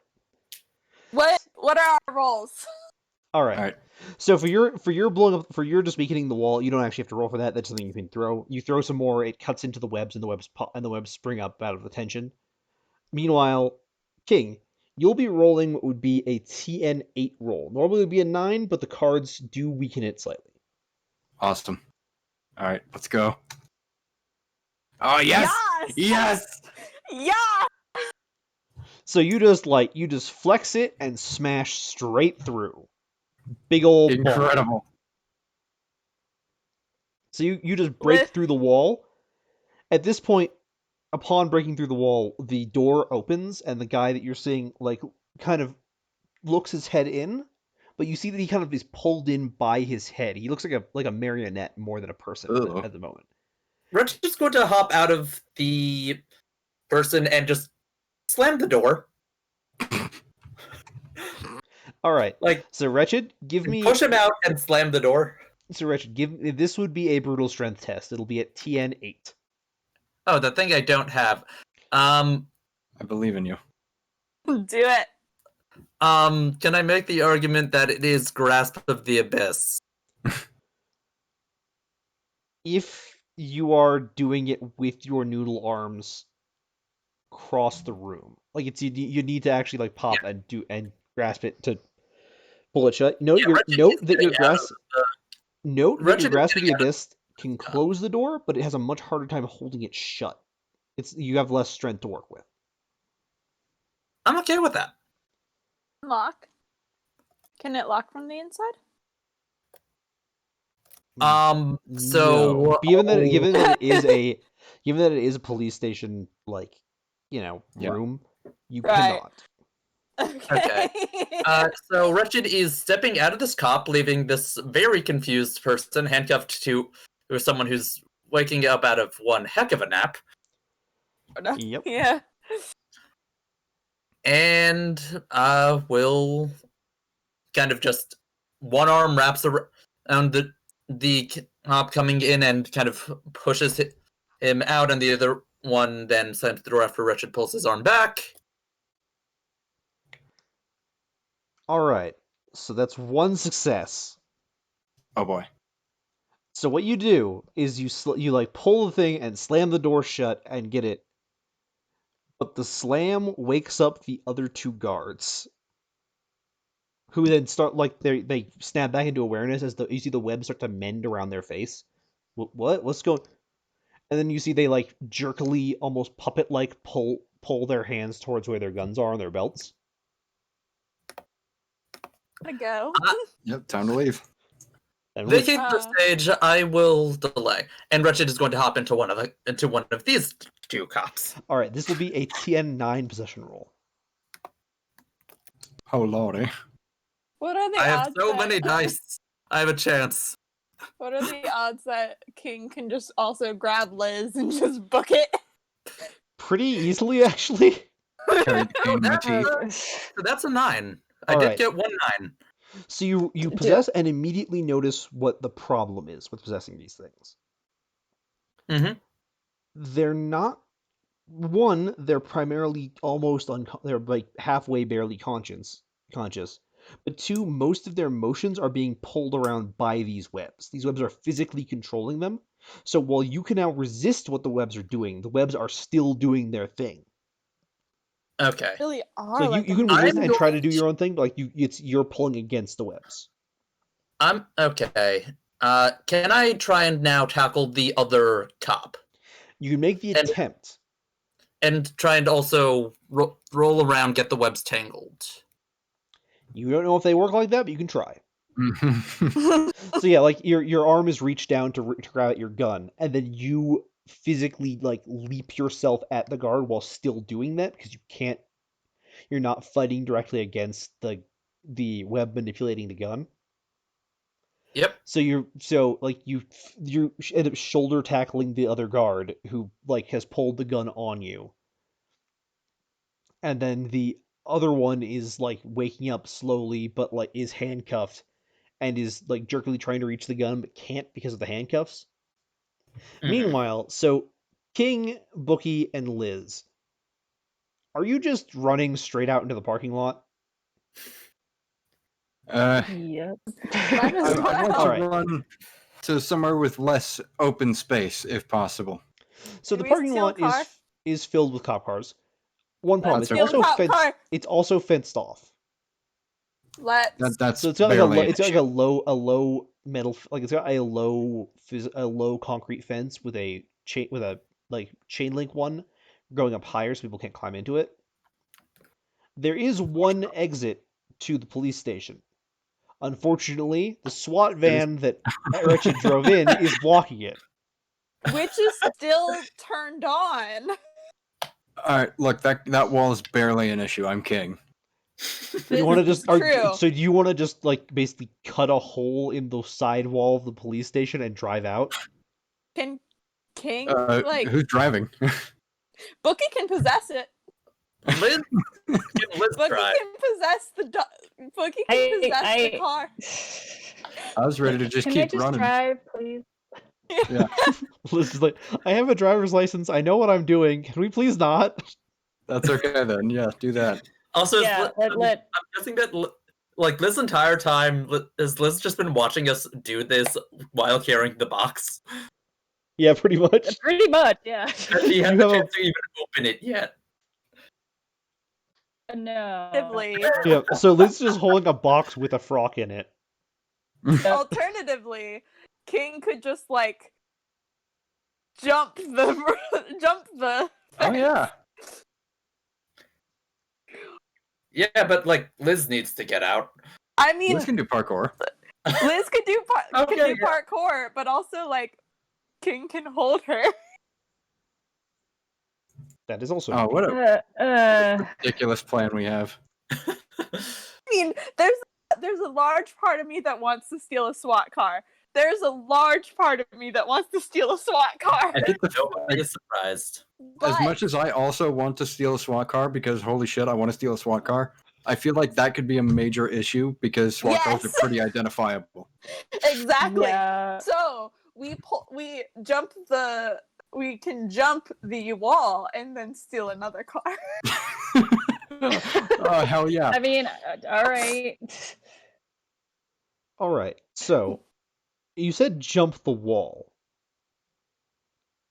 what are our roles? All right. All right. So for your blowing up, for your just weakening the wall, you don't actually have to roll for that. That's something you can throw. You throw some more, it cuts into the webs, and the webs pop, and the webs spring up out of the tension. Meanwhile, King, you'll be rolling what would be a TN8 roll. Normally it would be a 9, but the cards do weaken it slightly. Awesome. All right, let's go. Oh yes, yes. Yeah. So you just flex it and smash straight through. Big old ball. Incredible. So you just break through the wall. At this point, upon breaking through the wall, the door opens and the guy that you're seeing kind of looks his head in, but you see that he kind of is pulled in by his head. He looks like a marionette more than a person at the moment. Richard's going to hop out of the person and just slam the door. All right. Like, so Wretched, push him out and slam the door. So Wretched, this would be a brutal strength test. It'll be at TN8. Oh, the thing I don't have. I believe in you. Do it. Can I make the argument that it is Grasp of the Abyss? If you are doing it with your noodle arms across the room, like you need to actually pop and grasp it to pull it shut. Note that your grasp of the abyss can close the door, but it has a much harder time holding it shut. You have less strength to work with. I'm okay with that. Lock. Can it lock from the inside? No. Given that it is a police station room, you cannot. Okay. So Wretched is stepping out of this cop, leaving this very confused person handcuffed to someone who's waking up out of one heck of a nap. Yep. Yeah. And will kind of just one arm wraps around the cop coming in and kind of pushes him out, and the other one then slams the door after Wretched pulls his arm back. All right, so that's one success. Oh boy. So what you do is you pull the thing and slam the door shut and get it, but the slam wakes up the other two guards, who then start they snap back into awareness as you see the web start to mend around their face. What's going? And then you see they jerkily, almost puppet-like pull their hands towards where their guns are on their belts. Gotta go. Yep, time to leave. Vacate the stage. I will delay, and Wretched is going to hop into one of these two cops. All right, this will be a TN9 possession roll. Oh lordy. What are the I have odds so that- many dice. I have a chance. What are the odds that King can just also grab Liz and just book it? Pretty easily, actually. Carried the pain in my teeth. So that's a 9. I All did right. get 1 9. So you possess and immediately notice what the problem is with possessing these things. Mm-hmm. They're not. One, they're primarily they're halfway barely conscious. But two, most of their motions are being pulled around by these webs. These webs are physically controlling them. So while you can now resist what the webs are doing, the webs are still doing their thing. Okay. Really are. So like you can a- resist I'm and try to going do your own thing, but you're pulling against the webs. I'm okay. Can I try and now tackle the other cop? You can make the And- attempt. And try and also roll around, get the webs tangled. You don't know if they work like that, but you can try. Mhm. So yeah, like your arm is reached down to grab at your gun, and then you physically like leap yourself at the guard while still doing that because you can't. You're not fighting directly against the web manipulating the gun. Yep. So you end up shoulder tackling the other guard who like has pulled the gun on you, and then the other one is like waking up slowly, but like is handcuffed and is like jerkily trying to reach the gun but can't because of the handcuffs. Mhm. Meanwhile, so King, Bookie, and Liz, are you just running straight out into the parking lot? Yep. Might as I want to well. Alright. run to somewhere with less open space, if possible. So Do the we parking steal a lot car? is filled with cop cars. One problem, Let's it's steal also a cop fenced. car. It's also fenced off. Let's. That's So it's got like a barely an it's got like issue. a low metal like it's got a low concrete fence with a chain link one going up higher so people can't climb into it. There is one exit to the police station. Unfortunately, the SWAT van that Wretched drove in is blocking it. Which is still turned on. All right, look, that wall is barely an issue. I'm king. You want to This just is true. so do you want to just like basically cut a hole in the side wall of the police station and drive out? Can King Who's driving? Bookie can possess it. Liz, give Liz a Bookie try. can possess Bookie can possess the car. I was ready to just Can keep I just running. drive, please? Liz is like, I have a driver's license. I know what I'm doing. Can we please not? That's okay then. Yeah, do that. Also, Yeah, I'm guessing that like this entire time, has Liz just been watching us do this while carrying the box? Yeah, pretty much. Pretty much, yeah. Has she had You the have a- chance to even open it yet? No. Alternatively, Yeah, so Liz is just holding a box with a frock in it. alternatively, King could just like jump the. Oh yeah. Yeah, but like Liz needs to get out. I mean, Liz can do parkour. Liz could do Okay, parkour, but also like King can hold her. That is also. Oh, what a Uh, ridiculous plan we have. I mean, there's a large part of me that wants to steal a SWAT car. There's a large part of me that wants to steal a SWAT car. I think nobody is surprised. As But much as I also want to steal a SWAT car because holy shit, I want to steal a SWAT car. I feel like that could be a major issue because SWAT cars are Yes. pretty identifiable. exactly. yeah. So we can jump the wall and then steal another car. Oh hell yeah! I mean, all right. All right. So, you said jump the wall.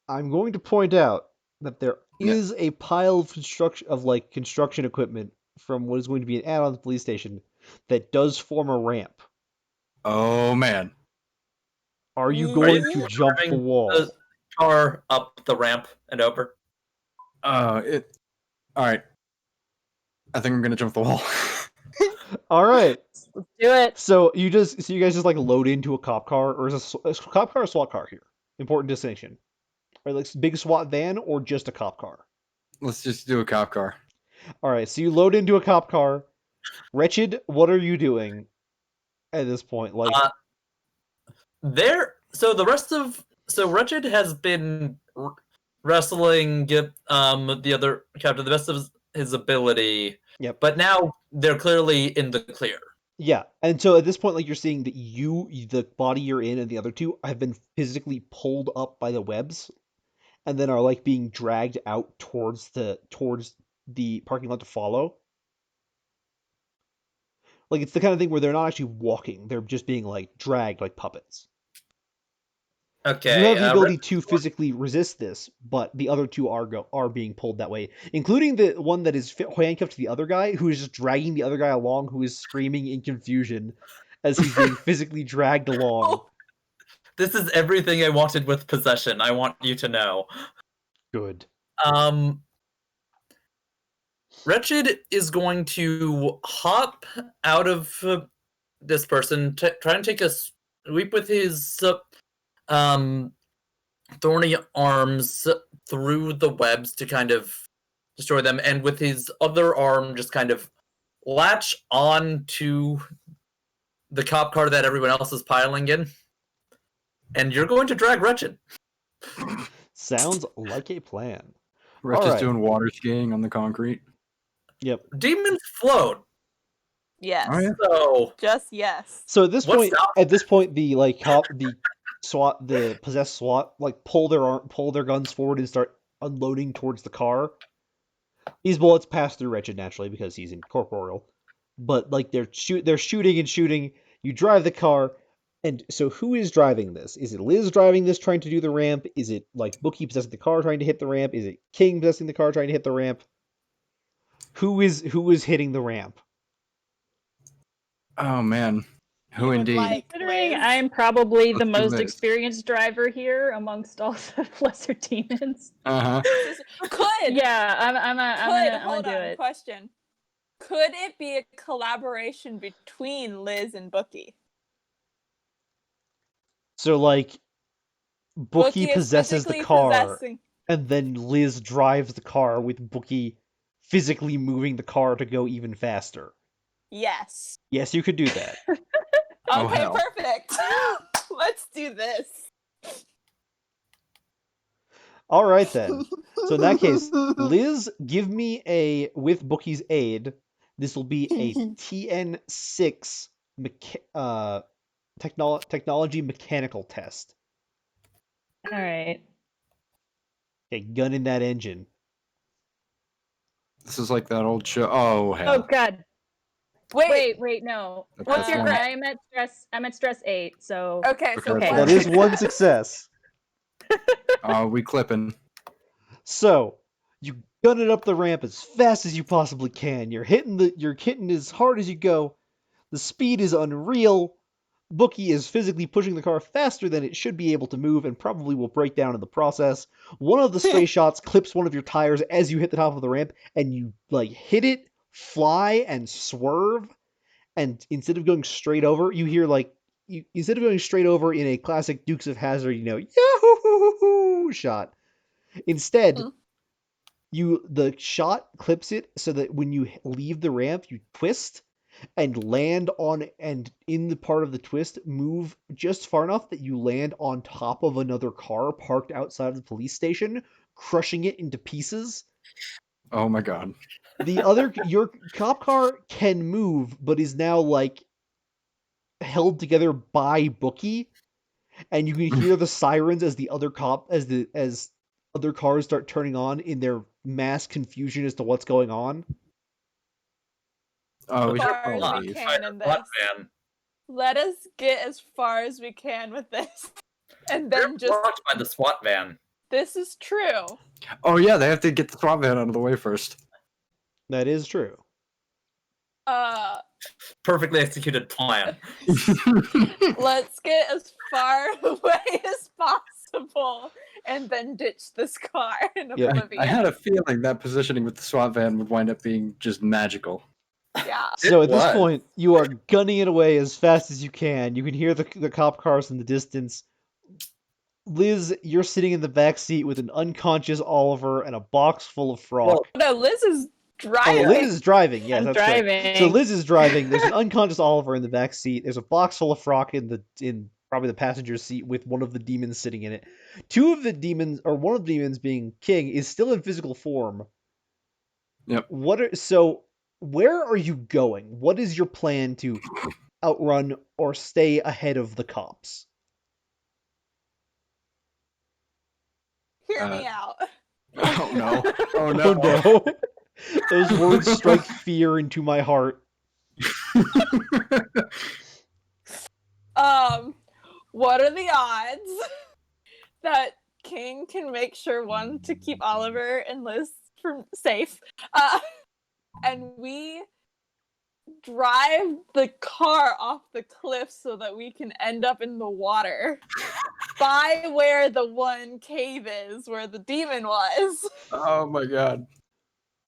I'm going to point out that there Yeah. is a pile of construction equipment from what is going to be an add-on to the police station that does form a ramp. Oh man. Are you Are going you to jump the driving wall? the car up the ramp and over. All right. I think I'm gonna jump the wall. All right. Let's do it. So you guys just like load into a cop car, or is a cop car or SWAT car here? Important distinction. Or like big SWAT van or just a cop car? Let's just do a cop car. All right. So you load into a cop car. Wretched, what are you doing at this point? Like, So Wretched has been wrestling the other captain to the best of his ability. Yep. But now they're clearly in the clear. yeah. And so at this point, like you're seeing that the body you're in, and the other two have been physically pulled up by the webs, and then are like being dragged out towards the parking lot to follow. Like it's the kind of thing where they're not actually walking; they're just being like dragged like puppets. Okay. You have the ability to physically resist this, but the other two are being pulled that way, including the one that is handcuffed to the other guy, who is just dragging the other guy along, who is screaming in confusion as he's being physically dragged along. This is everything I wanted with possession. I want you to know. Good. Wretched is going to hop out of this person, try and take a sweep with his thorny arms through the webs to kind of destroy them, and with his other arm just kind of latch on to the cop car that everyone else is piling in. And you're going to drag Wretched. Sounds like a plan. Wretch is Alright. doing water skiing on the concrete. Yep. Demons float. Yes. Oh, yeah. So Just yes. So at this What's point, the SWAT, the possessed SWAT, like pull their guns forward and start unloading towards the car. These bullets pass through Wretched naturally because he's incorporeal, but like they're shooting and shooting. You drive the car, and so who is driving this? Is it Liz driving this, trying to do the ramp? Is it like Bookie possessing the car, trying to hit the ramp? Is it King possessing the car, trying to hit the ramp? Who is hitting the ramp? Oh man, who You would indeed? like Considering Liz. I'm probably the Let's do most Liz. experienced driver here amongst all the lesser demons. Uh huh. Could Yeah, I'm gonna hold do on. it. Question: could it be a collaboration between Liz and Bookie? So like Bookie is possesses the physically car, possessing. and then Liz drives the car with Bookie physically moving the car to go even faster. Yes. Yes, you could do that. Oh, Okay, hell. perfect. Let's do this. All right then. So in that case, Liz, give me with Bookie's aid. This will be a TN6 technology mechanical test. All right. Okay, gun in that engine. This is like that old show. Oh hell. Oh God. Wait. Wait, no. What's your one. grade? I'm at stress 8, so Okay, so Okay. one That is one success. We clipping. So you gun it up the ramp as fast as you possibly can. You're hitting as hard as you go. The speed is unreal. Bookie is physically pushing the car faster than it should be able to move and probably will break down in the process. One of the stray shots clips one of your tires as you hit the top of the ramp, and you like hit it, fly, and swerve. And instead of going straight over, you hear instead of going straight over in a classic Dukes of Hazzard, Yahoo shot. Instead, the shot clips it so that when you leave the ramp, you twist and land on, and in the part of the twist, move just far enough that you land on top of another car parked outside of the police station, crushing it into pieces. Oh my god. Your cop car can move, but is now like held together by Bookie, and you can hear the sirens as as other cars start turning on in their mass confusion as to what's going on. Oh, we should Far as probably we leave. can in What, this. man? Let us get as far as we can with this. And We're then just blocked by the SWAT van. this is true. Oh yeah, they have to get the SWAT van out of the way first. That is true. Perfectly executed plan. Let's get as far away as possible and then ditch this car in Yeah, oblivion. I had a feeling that positioning with the SWAT van would wind up being just magical. Yeah. So It at this was. point, you are gunning it away as fast as you can. You can hear the cop cars in the distance. Liz, you're sitting in the back seat with an unconscious Oliver and a box full of frock. Well, No, Liz is Oh, driving. Liz is driving. Yes, I'm that's correct. driving. So Liz is driving. There's an unconscious Oliver in the back seat. There's a box full of frock in probably the passenger seat with one of the demons sitting in it. Two of the demons, or one of the demons being King, is still in physical form. Yep. Where are you going? What is your plan to outrun or stay ahead of the cops? Hear me out. Oh no. Oh Oh no. no. Those words strike fear into my heart. What are the odds that King can make sure one to keep Oliver and Liz from safe, and we drive the car off the cliff so that we can end up in the water by where the one cave is, where the demon was. Oh my god.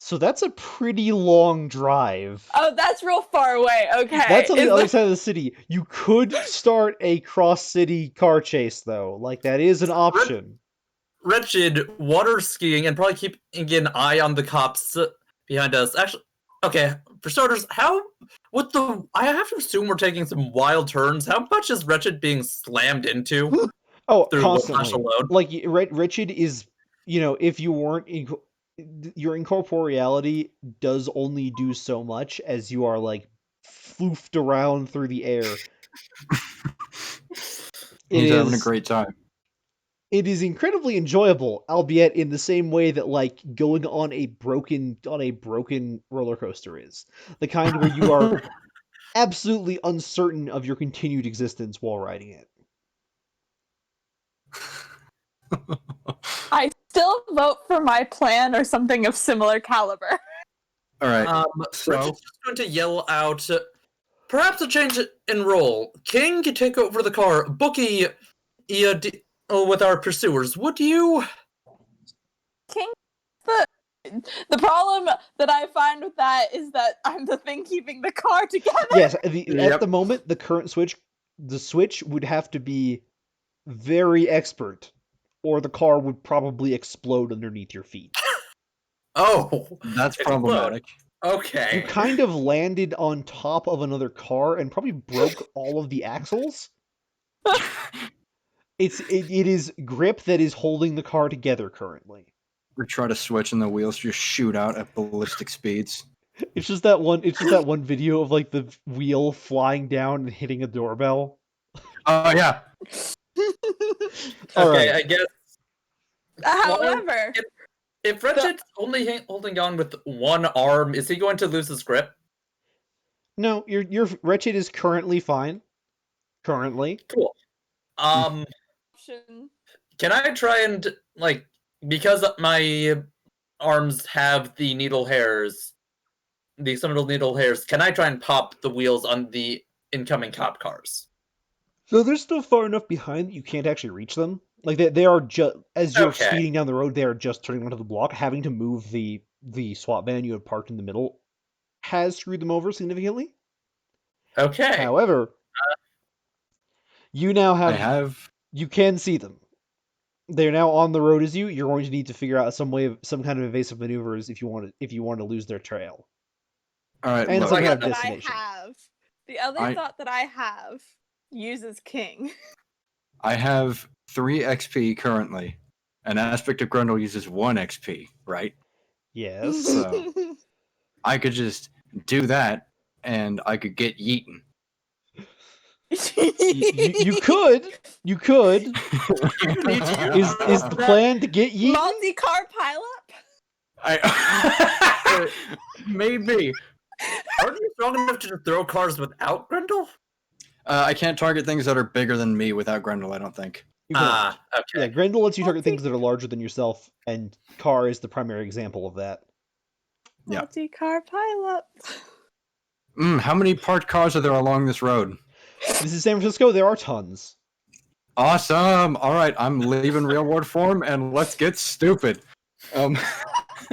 So that's a pretty long drive. Oh, that's real far away. Okay. That's on the Is other the- side of the city. You could start a cross-city car chase, though. Like, that is an option. Wretched, water skiing, and probably keeping an eye on the cops behind us. Actually, okay, for starters, I have to assume we're taking some wild turns. How much is Wretched being slammed into? Oh, Through constantly. Whiplash alone? Like, Wretched is, if you weren't... your incorporeality does only do so much as you are, like, floofed around through the air. He's having a great time. It is incredibly enjoyable, albeit in the same way that, like, going on a broken roller coaster is. The kind where you are absolutely uncertain of your continued existence while riding it. I still vote for my plan or something of similar caliber. All right. Wretched's just going to yell out, perhaps a change in role. King can take over the car. Bookie, with our pursuers. Would you? King, the problem that I find with that is that I'm the thing keeping the car together. Yes, at Yep. the moment, the switch would have to be very expert, or the car would probably explode underneath your feet. Oh, That's Explode. problematic. You okay. kind of landed on top of another car and probably broke all of the axles. It is grip that is holding the car together currently. We try to switch and the wheels just shoot out at ballistic speeds. It's just that one video of, like, the wheel flying down and hitting a doorbell. Oh yeah. All Okay, right. I guess However, if Wretched's only holding on with one arm, is he going to lose his grip? No, your Wretched is currently fine. Currently. Cool. option. Can I try and, like, because my arms have the needle hairs, the external needle hairs, can I try and pop the wheels on the incoming cop cars? So they're still far enough behind that you can't actually reach them. Like, they are just, as you're Okay. speeding down the road, they are just turning onto the block. Having to move the swap van you have parked in the middle has screwed them over significantly. Okay. However, you now have you can see them. They're now on the road as you. You're going to need to figure out some kind of evasive maneuvers if you want to lose their trail. all right. And Look, some The kind thought of that I destination. have, the other thought that I have uses King. I have 3 XP currently. An aspect of Grundle uses 1 XP, right? Yes. So- I could just do that, and I could get yeeten. you could. Is the plan to get yeeted? Multi-car pileup? I maybe. Aren't you strong enough to throw cars without Grendel? I can't target things that are bigger than me without Grundle, I don't think. You cannot. Okay. Yeah, Grendel lets you target things that are larger than yourself, and Car is the primary example of that. Yeah. Multi-car pileup. How many parked cars are there along this road? This is San Francisco. There are tons. Awesome. All right, I'm leaving real world form, and let's get stupid. I'm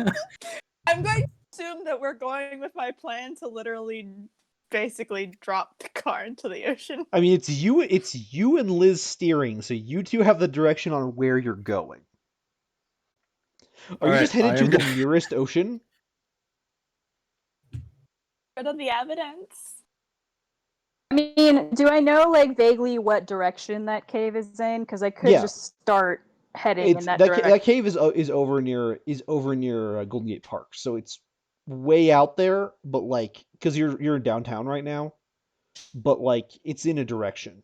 going to assume that we're going with my plan to literally basically drop the car into the ocean. I mean, it's you and Liz steering, so you two have the direction on where you're going. Are you just headed to the nearest ocean? Rid of the evidence. I mean, do I know like vaguely what direction that cave is in? Because I could Yeah. just start heading in that direction. That cave is over near Golden Gate Park, so it's way out there. But like, because you're in downtown right now, but like it's in a direction.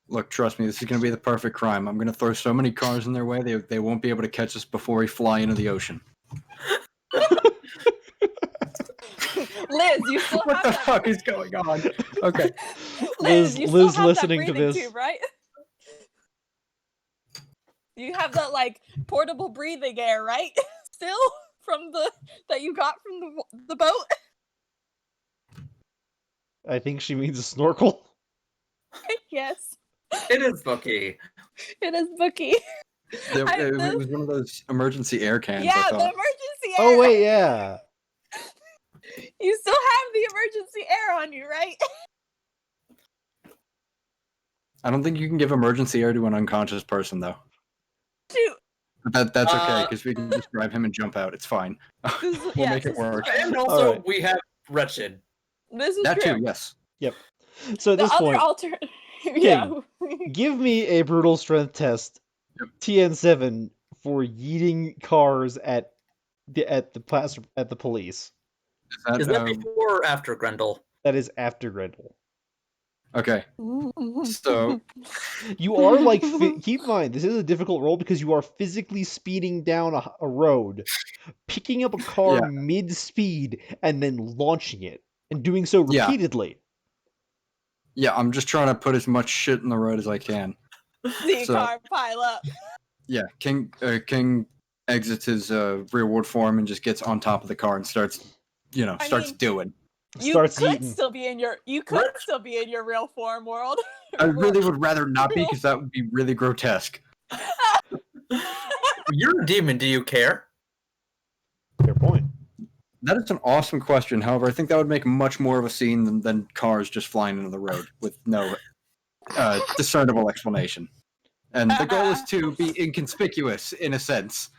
Look, trust me, this is going to be the perfect crime. I'm going to throw so many cars in their way, they won't be able to catch us before we fly into the ocean. Liz, you still What have the that. fuck is going on? Okay. Liz, you Liz still have listening that to breathing this. tube, right? You have that like portable breathing air, right? Still from that you got from the boat. I think she means a snorkel. Yes, It is Bookie. it is Bookie. It was one of those emergency air cans, I Yeah, the thought. emergency air. Oh wait, yeah. You still have the emergency air on you, right? I don't think you can give emergency air to an unconscious person, though. Shoot. But that's okay, because we can just grab him and jump out. It's fine. We'll make it work. And also, Alright. we have Wretched. This is That true. too, yes. So at The this other point, alternate. Yeah. give me a brutal strength test, Yep. TN7, for yeeting cars at the police. Is that before or after Grendel? That is after Grendel. Okay. So You are like keep in mind this is a difficult role because you are physically speeding down a road, picking up a car Yeah. mid-speed and then launching it and doing so Yeah. repeatedly. yeah, I'm just trying to put as much shit in the road as I can. See So- car pile up. Yeah, King exits his reward form and just gets on top of the car and starts I mean- doing. You Starts could eating. still be in your real form world. I really would rather not be, because that would be really grotesque. You're a demon. Do you care? Fair point. That is an awesome question. However, I think that would make much more of a scene than cars just flying into the road with no discernible explanation. And the goal is to be inconspicuous, in a sense.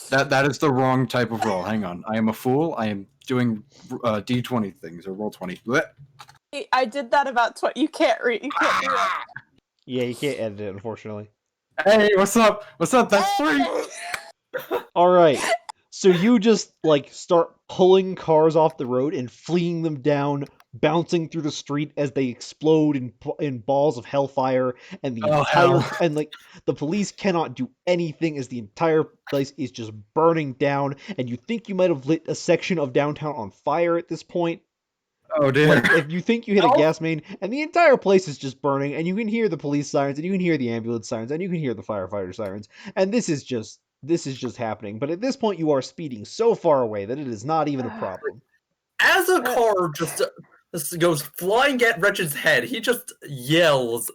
That is the wrong type of role. Hang on. I am a fool. I am doing D20 things, or roll 20. Blech. I did that about 20. You can't read. You can't do that. Yeah, you can't edit it, unfortunately. Hey, what's up? What's up? That's 3! All right. So you just like start pulling cars off the road and fleeing them down, bouncing through the street as they explode in balls of hellfire, and the Oh, entire hell. and like the police cannot do anything as the entire place is just burning down, and you think you might have lit a section of downtown on fire at this point. Oh, dear. Like if you think you hit a No. gas main, and the entire place is just burning, and you can hear the police sirens, and you can hear the ambulance sirens, and you can hear the firefighter sirens, and this is just happening. But at this point, you are speeding so far away that it is not even a problem. As a car just goes flying at Wretched's head, he just yells,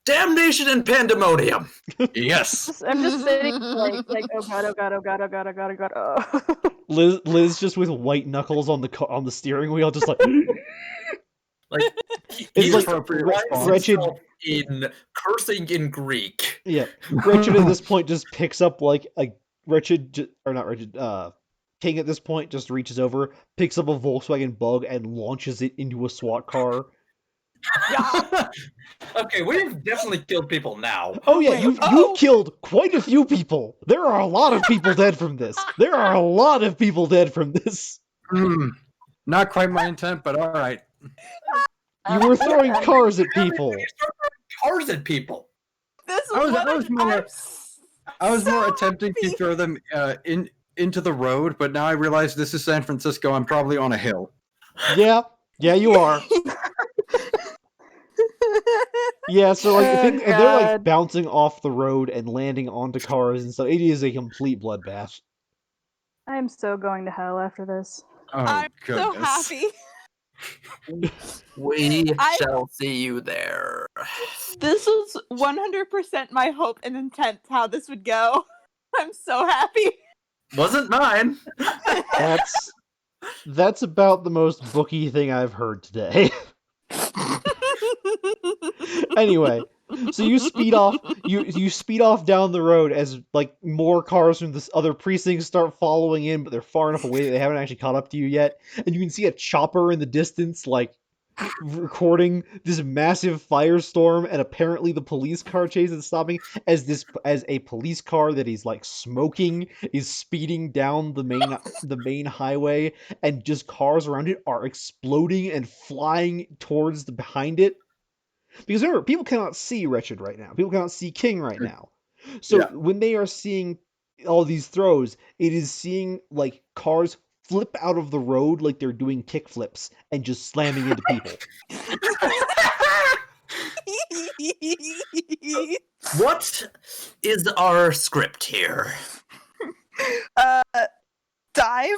"Damnation and pandemonium!" Yes. I'm just sitting like oh god, oh god, oh god, oh god, oh god, oh god. Oh. Liz just with white knuckles on the steering wheel, just like Like It's he like appropriate Wretched- in cursing in Greek. yeah. Wretched at this point just picks up like a or not Wretched. King at this point just reaches over, picks up a Volkswagen Bug, and launches it into a SWAT car. Okay, we've definitely killed people now. Oh yeah, Wait, you've oh. killed quite a few people. There are a lot of people dead from this. There are a lot of people dead from this. Not quite my intent, but all right. You were throwing cars at people. You start throwing cars at people. This is I was- what I was more- I'm I was more so attempting to happy. throw them into the road, but now I realize this is San Francisco. I'm probably on a hill. Yeah, you are. Yeah, so like Oh, they're like God. bouncing off the road and landing onto cars and stuff. It is a complete bloodbath. I'm so going to hell after this. Oh, I'm goodness. so happy. We I- shall see you there. This was 100% my hope and intent how this would go. I'm so happy. Wasn't mine. That's about the most booky thing I've heard today. Anyway, so you speed off. You speed off down the road as like more cars from this other precincts start following in, but they're far enough away that they haven't actually caught up to you yet. And you can see a chopper in the distance, like recording this massive firestorm, and apparently the police car chase is stopping as a police car that is like smoking is speeding down the main highway, and just cars around it are exploding and flying towards the behind it. Because remember, people cannot see Wretched right now. People cannot see King right now. So Yeah. when they are seeing all these throws, it is seeing like cars flip out of the road like they're doing kick flips and just slamming into people. What is our script here? Dive.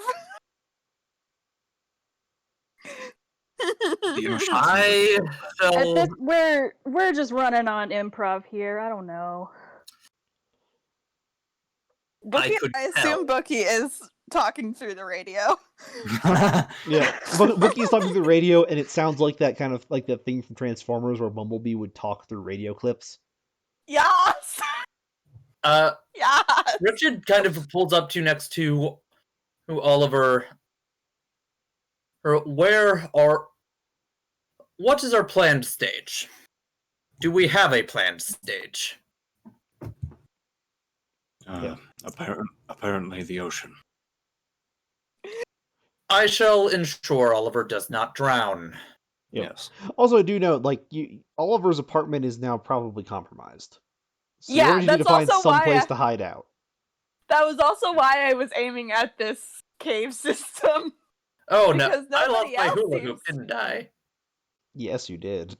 The ocean. I At shall. this, we're just running on improv here. I don't know. Bookie, could I tell. assume Bookie is talking through the radio. Yeah, Bookie's talking through the radio, and it sounds like that kind of like that thing from Transformers where Bumblebee would talk through radio clips. Yes! Yes! Richard kind of pulls up to next to Oliver. What is our planned stage? Do we have a planned stage? Apparently the ocean. I shall ensure Oliver does not drown. Yep. Yes. Also, I do note, like, Oliver's apartment is now probably compromised. So Yeah, you're going to need to that's find also some why place I- to hide out. That was also why I was aiming at this cave system. Oh no! Because I lost nobody my else hula seems- hoop, didn't I? Yes, you did.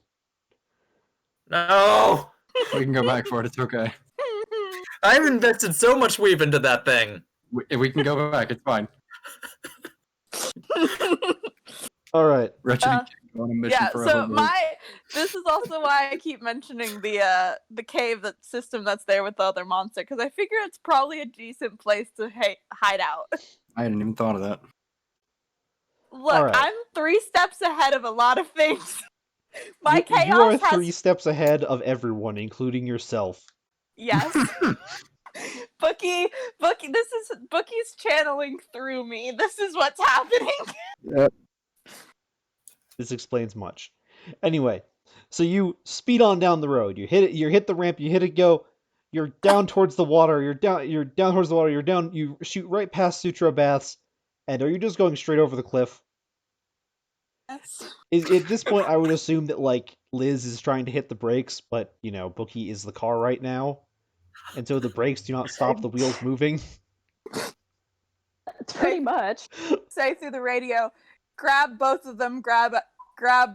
No! We can go back for it. It's okay. I've invested so much weave into that thing. We can go back. It's fine. All right. Wretched and King go on a mission Yeah, for so a this is also why I keep mentioning the cave system that's there with the other monster, because I figure it's probably a decent place to hide out. I hadn't even thought of that. Look, Alright. I'm 3 steps ahead of a lot of things. My you chaos are has 3 steps ahead of everyone, including yourself. yes. Bookie, Bookie's channeling through me. This is what's happening. This explains much. Anyway, so you speed on down the road. You hit the ramp, you hit it go. You're down towards the water. You're down towards the water. You shoot right past Sutra Baths. And are you just going straight over the cliff? Yes. At this point, I would assume that, like, Liz is trying to hit the brakes, but, Bookie is the car right now. And so the brakes do not stop the wheels moving. Pretty much. Say through the radio, grab both of them, grab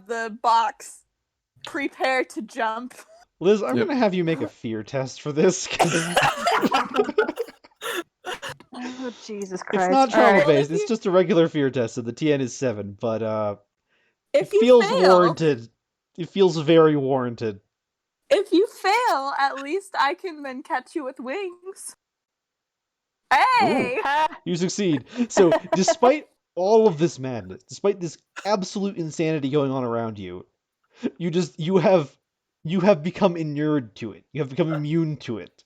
the box, prepare to jump. Liz, I'm Yep. going to have you make a fear test for this. 'Cause Oh, Jesus Christ. it's not All right. trauma-based. It's just a regular fear test, so the TN is 7. But If it you feels fail, warranted. It feels very warranted. if you fail, at least I can then catch you with wings. Hey! You succeed. So, despite all of this madness, despite this absolute insanity going on around you, you have become inured to it. You have become immune to it.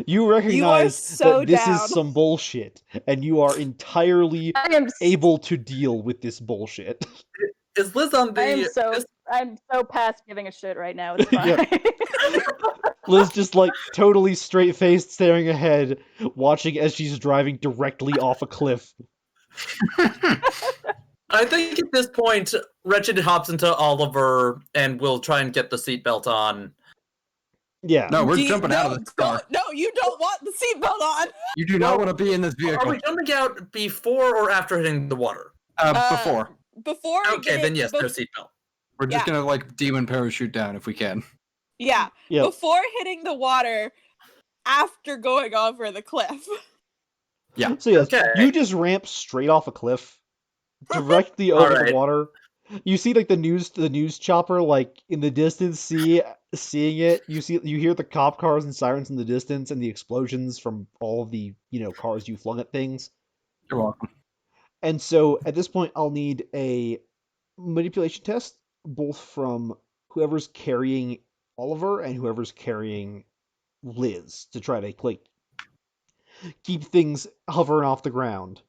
You recognize so that this down. is some bullshit, and you are entirely I am able to deal with this bullshit. Is Liz on the? I'm so past giving a shit right now. It's fine. Yeah. Liz just like totally straight-faced staring ahead, watching as she's driving directly off a cliff. I think at this point, Wretched hops into Oliver and will try and get the seatbelt on. Yeah. No, we're jumping out of this car. No, you don't want the seatbelt on. You do not want to be in this Are vehicle. we jumping out before or after hitting the water? Before. Before. Okay, then yes, no seatbelt. We're just Yeah. gonna like demon parachute down if we can. Yeah. Yep. Before hitting the water, after going over the cliff. Yeah. So yes, Okay. you just ramp straight off a cliff, directly over the Alright. water. You see like the news chopper like in the distance, seeing it. You hear the cop cars and sirens in the distance, and the explosions from all of the cars you flung at things. You're welcome. And so at this point, I'll need a manipulation test, both from whoever's carrying Oliver and whoever's carrying Liz, to try to like keep things hovering off the ground.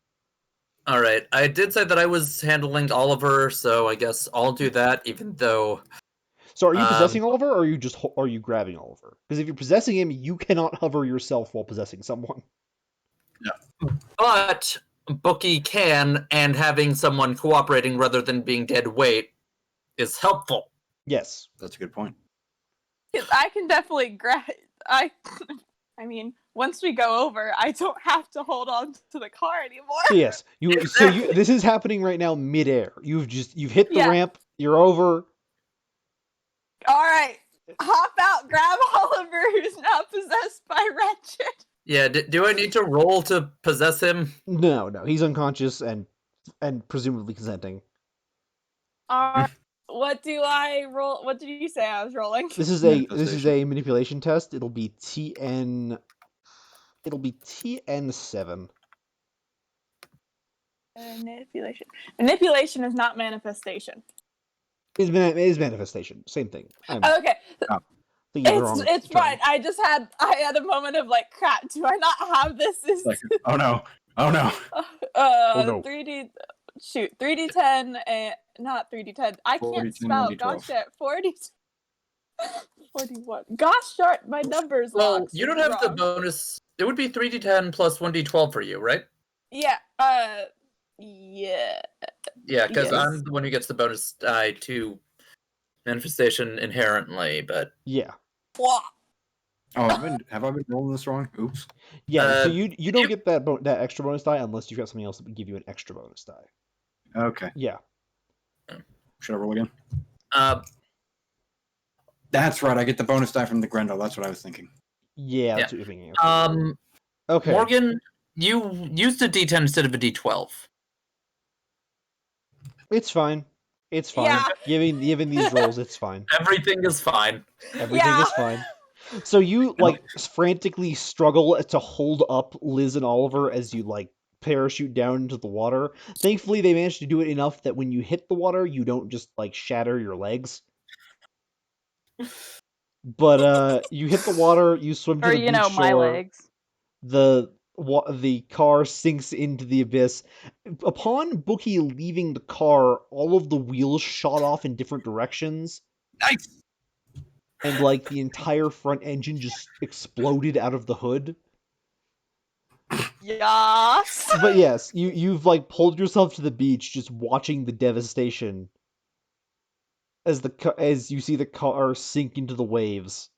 All right, I did say that I was handling Oliver, so I guess I'll do that, even though... So are you possessing Oliver, or are you grabbing Oliver? Because if you're possessing him, you cannot hover yourself while possessing someone. But Bookie can, and having someone cooperating rather than being dead weight is helpful. Yes. That's a good point. I can definitely grab. I mean, once we go over, I don't have to hold on to the car anymore. So yes, this is happening right now midair. You've hit the ramp. You're over. All right, hop out, grab Oliver, who's now possessed by Wretched. Yeah, do I need to roll to possess him? No, he's unconscious and presumably consenting. What do I roll? What did you say I was rolling? This is Manifestation. a manipulation test. It'll be TN. It'll be TN7. Manipulation. Manipulation is not manifestation. Is manifestation. Same thing. I'm Okay, thinking wrong. it's fine. I had a moment of like, crap. Do I not have this? Is Like, oh no. Oh no. no. 3D. Shoot, 3D10 and not 3D10. I 40, can't 10, spell. 1D12. Gosh, shit, 40. 41. Gosh, short, my numbers. Well, lock's you don't have the wrong. bonus. It would be 3d10 plus 1d12 for you, right? Yeah. Yeah. Yeah, because Yes. I'm the one who gets the bonus die to manifestation inherently, but Yeah. Wah. Oh, have I been rolling this wrong? Oops. Yeah. So Uh, you don't get that extra bonus die unless you've got something else that would give you an extra bonus die. Okay. Yeah. Should I roll again? uh, That's right. I get the bonus die from the Grendel. That's what I was thinking. Yeah. That's what you're thinking. Okay. Morgan, you used a d10 instead of a d12. It's fine. It's fine. Yeah. Giving these rolls, it's fine. Everything is fine. Everything Yeah. is fine. So you frantically struggle to hold up Liz and Oliver as you parachute down into the water. Thankfully, they managed to do it enough that when you hit the water, you don't just shatter your legs. But you hit the water, you swim to Or the beach shore. my legs. The car sinks into the abyss. Upon Bookie leaving the car, all of the wheels shot off in different directions. Nice. And the entire front engine just exploded out of the hood. Yes. But yes, you've pulled yourself to the beach, just watching the devastation as you see the car sink into the waves.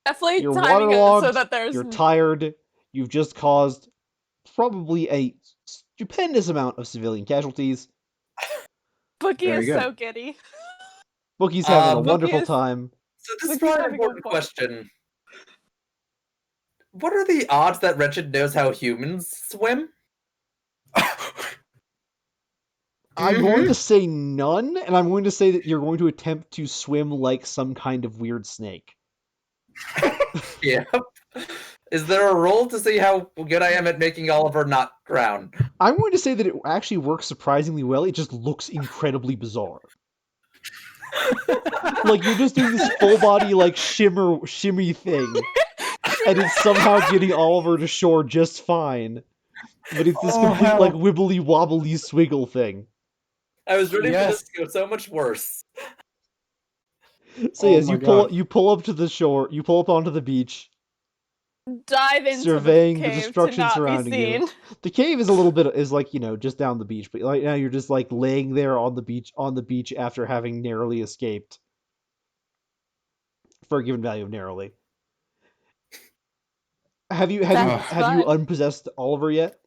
Definitely You're timing it waterlogged. so that there's. You're tired. You've just caused probably a stupendous amount of civilian casualties. Bookie Very is good. so giddy. Bookie's having a Bookie wonderful is- time. So this is Bookie probably an having a important fun- question. What are the odds that Wretched knows how humans swim? I'm going to say none, and I'm going to say that you're going to attempt to swim like some kind of weird snake. Yep. Is there a roll to see how good I am at making Oliver not drown? I'm going to say that it actually works surprisingly well. It just looks incredibly bizarre. You're just doing this full body shimmy thing, and it's somehow getting Oliver to shore just fine. But it's this complete hell. wibbly wobbly swiggle thing. I was ready for Yes. this to go so much worse. So Oh yes, my you pull up to the shore, you pull up onto the beach, Dive into surveying the the cave destruction to not surrounding be you. seen. The cave is a little bit just down the beach, but right now you're just laying there on the beach after having narrowly escaped. For a given value of narrowly. Have you That's fun. unpossessed Oliver yet?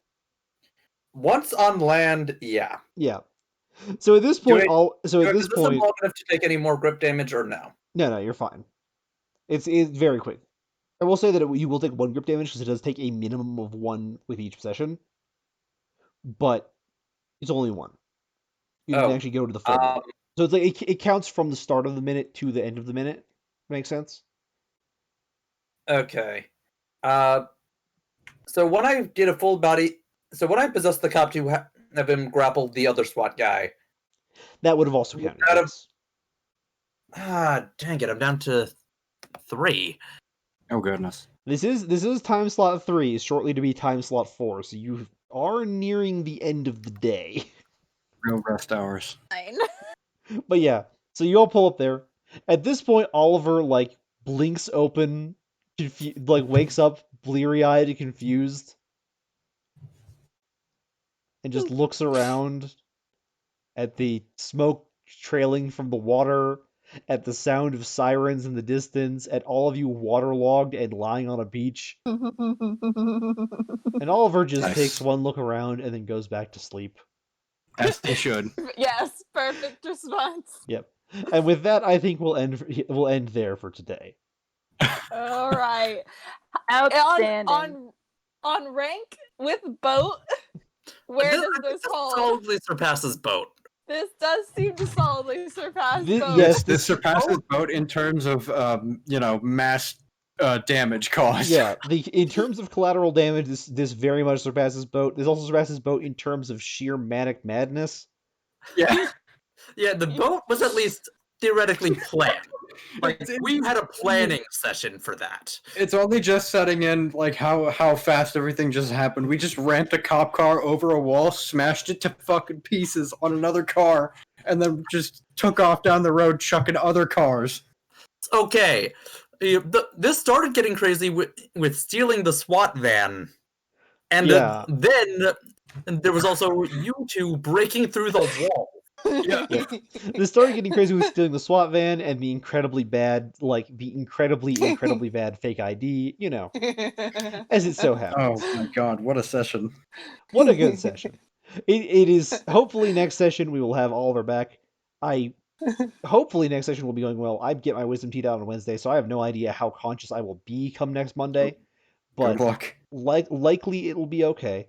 Once on land, yeah. Yeah. So at this point, Is this involved enough to take any more grip damage or no? No, you're fine. It's very quick. I will say that you will take 1 grip damage because it does take a minimum of 1 with each session, but it's only 1. You didn't actually go to the full minute. So it's it counts from the start of the minute to the end of the minute. Makes sense? Okay. So when I did a full body, so when I possessed the cop to have him grapple the other SWAT guy, that would have also counted. Yes. Dang it! I'm down to 3. Oh goodness. This is time slot 3, shortly to be time slot 4. So you are nearing the end of the day. Real rest hours. Fine. But yeah, so you all pull up there. At this point, Oliver blinks open, wakes up bleary-eyed and confused, and just looks around at the smoke trailing from the water, at the sound of sirens in the distance, at all of you waterlogged and lying on a beach. And Oliver just takes one look around and then goes back to sleep. As they should. Yes, perfect response. Yep. And with that, I think we'll end there for today. All right. Outstanding. On rank with boat, where does this hold? totally surpasses boat. This does seem to solidly surpass Thi- both. yes. This surpasses boat in terms of mass damage caused. Yeah, in terms of collateral damage, this very much surpasses boat. This also surpasses boat in terms of sheer manic madness. Yeah. Yeah, the boat was at least theoretically planned. Like It's- we had a planning session for that. It's only just setting in like how fast everything just happened. We just ramped a cop car over a wall, smashed it to fucking pieces on another car, and then just took off down the road chucking other cars. Okay, this started getting crazy with stealing the SWAT van, and Yeah. then there was also you two breaking through the wall. Yeah. Yeah. This started getting crazy with stealing the SWAT van and the incredibly bad, incredibly bad fake ID, as it so happens. Oh my god, what a session. What a good session. It is, hopefully next session we will have Oliver back. Hopefully next session will be going well. I get my wisdom teeth out on Wednesday, so I have no idea how conscious I will be come next Monday, but Good luck. likely it will be okay.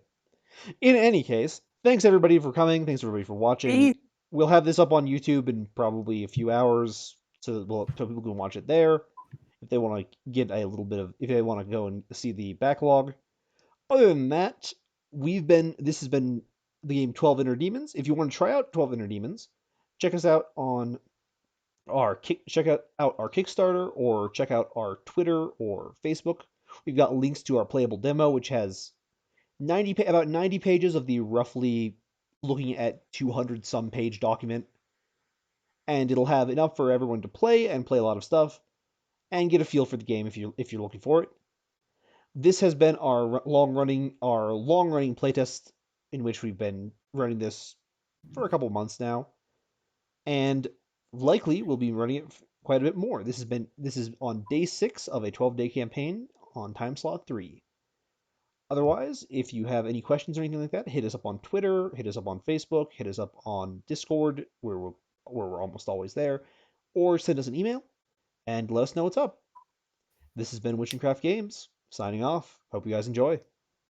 In any case, thanks everybody for coming. Thanks everybody for watching. We'll have this up on YouTube in probably a few hours, so people can watch it there if they want to get a little bit of, if they want to go and see the backlog. Other than that, this has been the game 12 Inner Demons. If you want to try out 12 Inner Demons, check us out on check out our Kickstarter, or check out our Twitter or Facebook. We've got links to our playable demo, which has about 90 pages of the roughly looking at 200 some page document, and it'll have enough for everyone to play and play a lot of stuff and get a feel for the game if you're looking for it. This has been our long running playtest, in which we've been running this for a couple months now, and likely we'll be running it quite a bit more. This is on day 6 of a 12-day campaign on time slot 3. Otherwise, if you have any questions or anything like that, hit us up on Twitter, hit us up on Facebook, hit us up on Discord, where we're almost always there, or send us an email and let us know what's up. This has been Witch and Craft Games, signing off. Hope you guys enjoy.